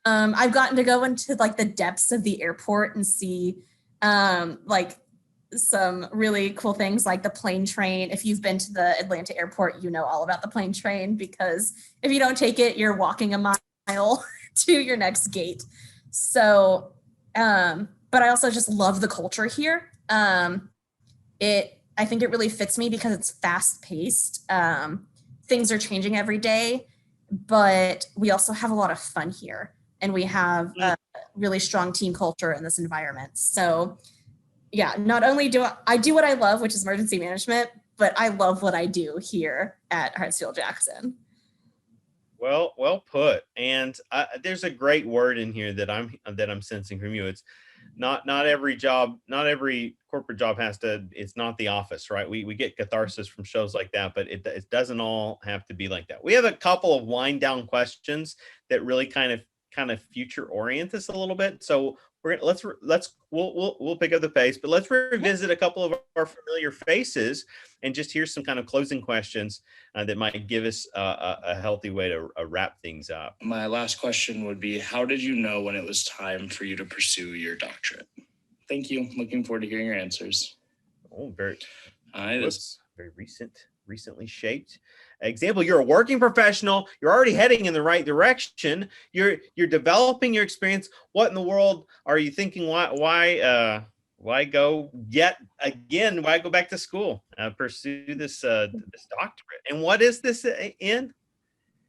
I've gotten to go into like the depths of the airport and see like some really cool things like the plane train. If you've been to the Atlanta airport, you know all about the plane train, because if you don't take it, you're walking a mile to your next gate. So, but I also just love the culture here. I think it really fits me because it's fast paced. Things are changing every day, but we also have a lot of fun here, and we have a really strong team culture in this environment. So yeah, not only do I do what I love, which is emergency management, but I love what I do here at Hartsfield-Jackson. Well put. And there's a great word in here that I'm sensing from you. It's not every job, not every corporate job it's not the office, right? We get catharsis from shows like that, but it doesn't all have to be like that. We have a couple of wind down questions that really kind of future orient us a little bit. So we'll pick up the pace, but let's revisit a couple of our familiar faces and just hear some kind of closing questions that might give us a healthy way to wrap things up. My last question would be, how did you know when it was time for you to pursue your doctorate? Thank you. Looking forward to hearing your answers. Oh, very recently shaped example. You're a working professional. You're already heading in the right direction. You're developing your experience. What in the world are you thinking? Why go yet again? Why go back to school? Pursue this doctorate. And what is this in?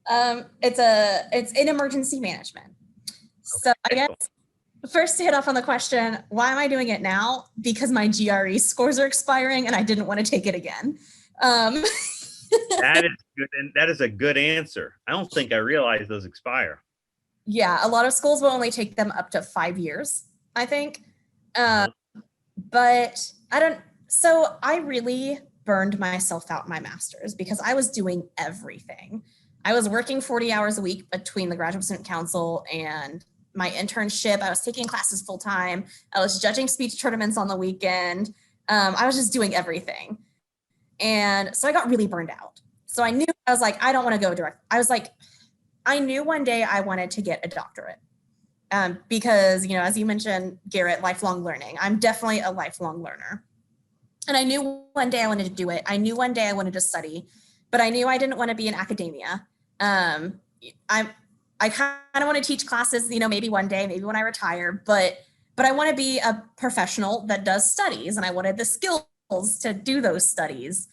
It's in emergency management. So I guess first to hit off on the question, why am I doing it now? Because my GRE scores are expiring and I didn't want to take it again. That is good. And that is a good answer. I don't think I realized those expire. Yeah, a lot of schools will only take them up to 5 years, I think. But so I really burned myself out in my master's because I was doing everything. I was working 40 hours a week between the Graduate Student Council and my internship. I was taking classes full time. I was judging speech tournaments on the weekend. I was just doing everything. And so I got really burned out. So I was like, I don't want to go direct. I knew one day I wanted to get a doctorate because, you know, as you mentioned, Garret, lifelong learning. I'm definitely a lifelong learner. And I knew one day I wanted to do it. I knew one day I wanted to study, but I knew I didn't want to be in academia. I kind of want to teach classes, you know, maybe one day, maybe when I retire, but I want to be a professional that does studies, and I wanted the skills to do those studies.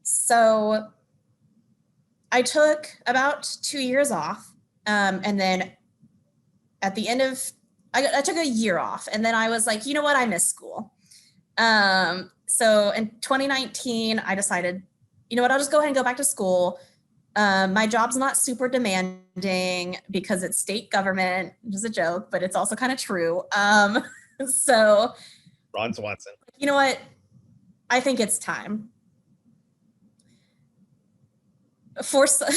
So I took about 2 years off. And then at the end of, I took a year off, and then I was like, you know what? I miss school. So in 2019, I decided, you know what, I'll just go ahead and go back to school. My job's not super demanding because it's state government, which is a joke, but it's also kind of true. So Ron Swanson. You know what? I think it's time. Hindsight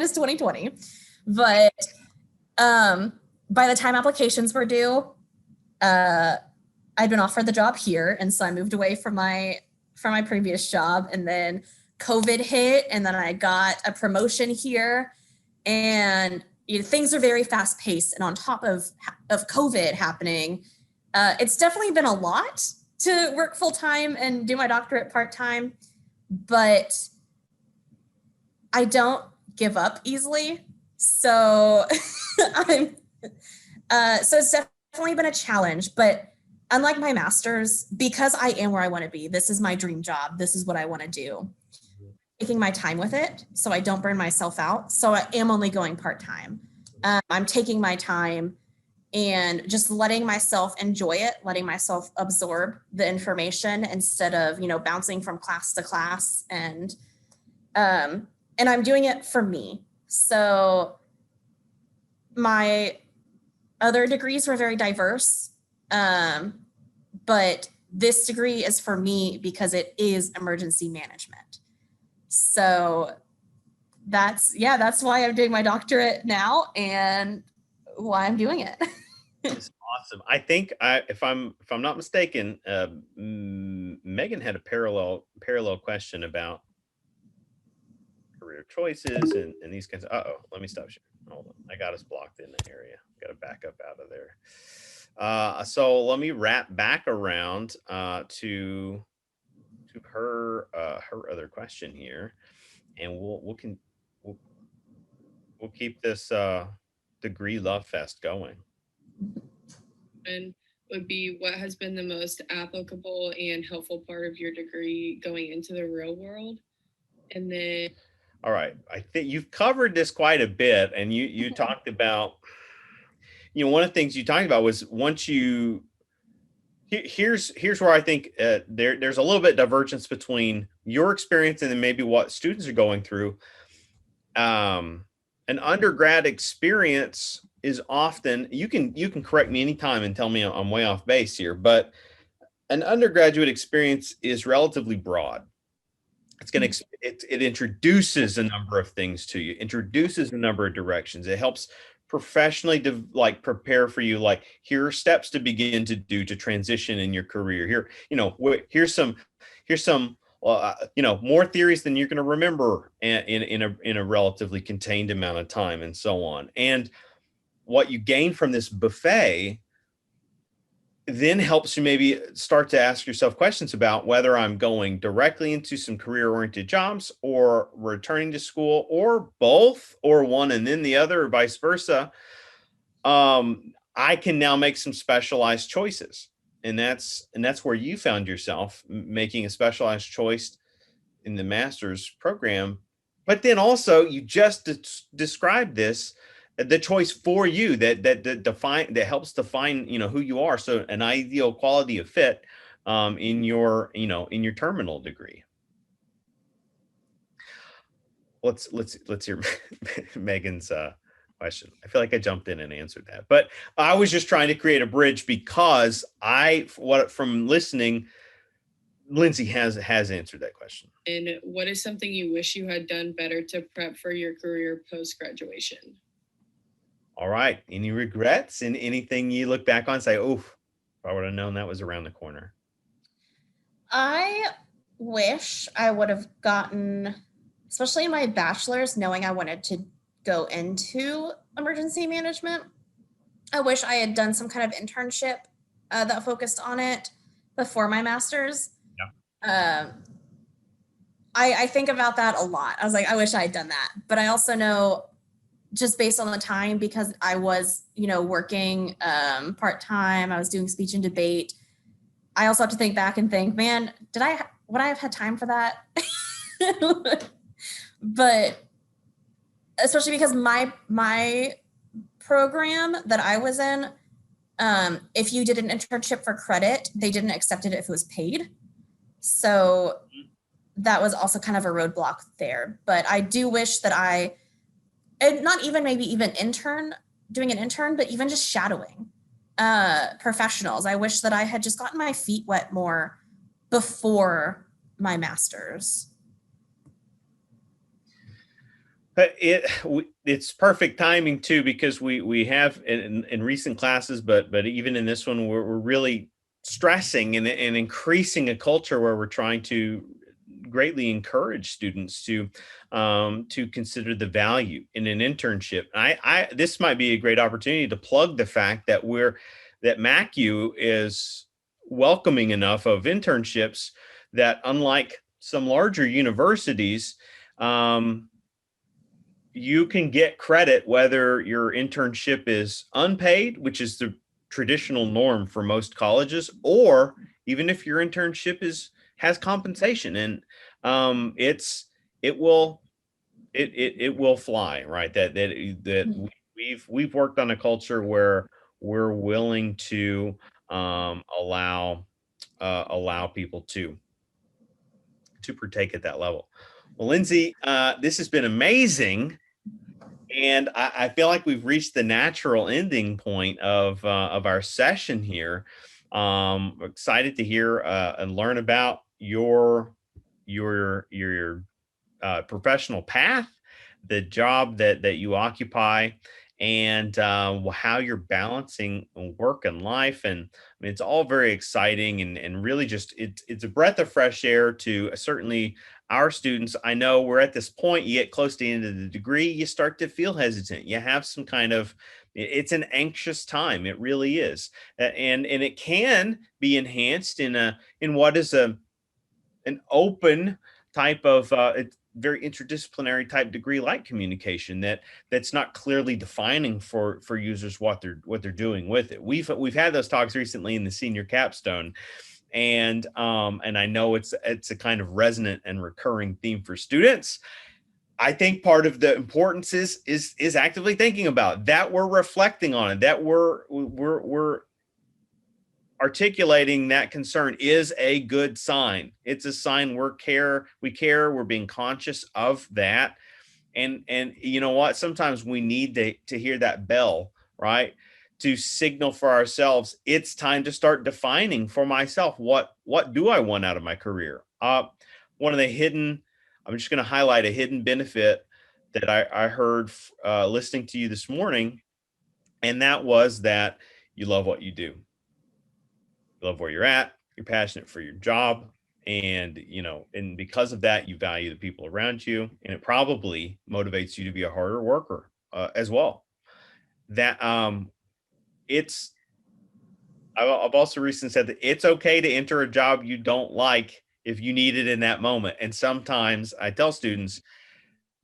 is 2020, but by the time applications were due, I'd been offered the job here, and so I moved away from my previous job, and then COVID hit, and then I got a promotion here, and you know, things are very fast paced, and on top of COVID happening, it's definitely been a lot to work full time and do my doctorate part time, but I don't give up easily. So so it's definitely been a challenge, but unlike my master's, because I am where I want to be, this is my dream job. This is what I want to do. Taking my time with it so I don't burn myself out. So I am only going part-time. I'm taking my time and just letting myself enjoy it, letting myself absorb the information instead of, you know, bouncing from class to class. And I'm doing it for me. So my other degrees were very diverse, but this degree is for me because it is emergency management. So that's why I'm doing my doctorate now and why I'm doing it. It's awesome. I think if I'm not mistaken, Megan had a parallel question about career choices and these kinds of. Let me stop sharing. Hold on, I got us blocked in the area. Got to back up out of there. So let me wrap back around to her other question here, and we'll keep this degree love fest going. And would be, what has been the most applicable and helpful part of your degree going into the real world? And then, all right, I think you've covered this quite a bit, and you talked about, one of the things you talked about was once you, here's where I think there's a little bit of divergence between your experience and then maybe what students are going through. An undergrad experience is often, you can correct me anytime and tell me I'm way off base here, but an undergraduate experience is relatively broad. It's going to, it introduces a number of things to you, introduces a number of directions. It helps professionally to prepare for you, here are steps to begin to do to transition in your career. Here, here's some more theories than you're going to remember in a relatively contained amount of time, and so on. And what you gain from this buffet then helps you maybe start to ask yourself questions about whether I'm going directly into some career-oriented jobs or returning to school, or both, or one and then the other, or vice versa. I can now make some specialized choices. And that's where you found yourself making a specialized choice in the master's program. But then also you just described this, the choice for you that helps define, who you are. So an ideal quality of fit in your terminal degree. Let's hear Megan's question. I feel like I jumped in and answered that, but I was just trying to create a bridge because from listening, Lynze has answered that question. And what is something you wish you had done better to prep for your career post-graduation? All right. Any regrets and anything you look back on and say, oof, if I would have known that was around the corner? I wish I would have gotten, especially in my bachelor's, knowing I wanted to go into emergency management. I wish I had done some kind of internship that focused on it before my master's. Yeah. I think about that a lot. I was like, I wish I had done that. But I also know, just based on the time, because I was, working part-time, I was doing speech and debate. I also have to think back and think, man, would I have had time for that? But especially because my program that I was in, if you did an internship for credit, they didn't accept it if it was paid. So that was also kind of a roadblock there. But I do wish that and not even doing an intern, but even just shadowing professionals. I wish that I had just gotten my feet wet more before my master's. But it's perfect timing too, because we have in recent classes, but even in this one, we're really stressing and increasing a culture where we're trying to greatly encourage students to consider the value in an internship. This might be a great opportunity to plug the fact that MACU is welcoming enough of internships that, unlike some larger universities, you can get credit whether your internship is unpaid, which is the traditional norm for most colleges, or even if your internship has compensation, and it will fly, right? That we've worked on a culture where we're willing to allow people to partake at that level. Well, Lynze, this has been amazing. And I feel like we've reached the natural ending point of our session here. Excited to hear and learn about your professional path, the job that you occupy, and how you're balancing work and life. And I mean, it's all very exciting, and really just it's a breath of fresh air to certainly our students. I know we're at this point, you get close to the end of the degree, you start to feel hesitant. You have some kind of, it's an anxious time. It really is. And it can be enhanced in what is an open type of it's very interdisciplinary type degree like communication that's not clearly defining for users what they're doing with it. We've had those talks recently in the senior capstone, and I know it's a kind of resonant and recurring theme for students. I think part of the importance is actively thinking about that, we're reflecting on it, that we're articulating that concern is a good sign. It's a sign we care, we're being conscious of that. And you know what? Sometimes we need to hear that bell, right? To signal for ourselves, it's time to start defining for myself, what do I want out of my career? One of the hidden, I'm just going to highlight a hidden benefit that I heard listening to you this morning. And that was that you love what you do. Love where you're at, you're passionate for your job, and and because of that, you value the people around you, and it probably motivates you to be a harder worker as well. That it's I've also recently said that it's okay to enter a job you don't like if you need it in that moment. And sometimes I tell students,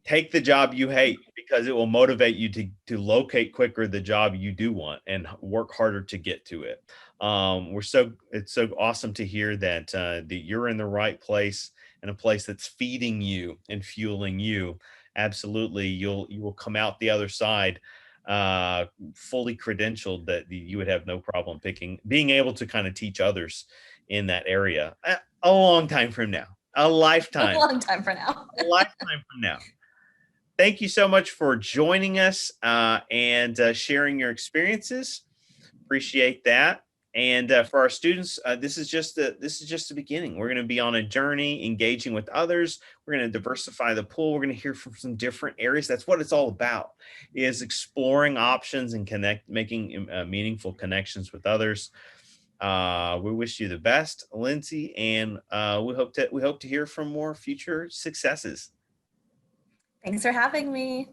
take the job you hate, because it will motivate you to locate quicker the job you do want and work harder to get to it. It's so awesome to hear that that you're in the right place, and a place that's feeding you and fueling you. Absolutely, you will come out the other side fully credentialed, that you would have no problem being able to kind of teach others in that area a long time from now, a lifetime, A long time from now. a lifetime from now. Thank you so much for joining us and sharing your experiences. Appreciate that. And for our students, this is just the beginning. We're going to be on a journey, engaging with others. We're going to diversify the pool. We're going to hear from some different areas. That's what it's all about: is exploring options and making meaningful connections with others. We wish you the best, Lynze, and we hope to hear from more future successes. Thanks for having me.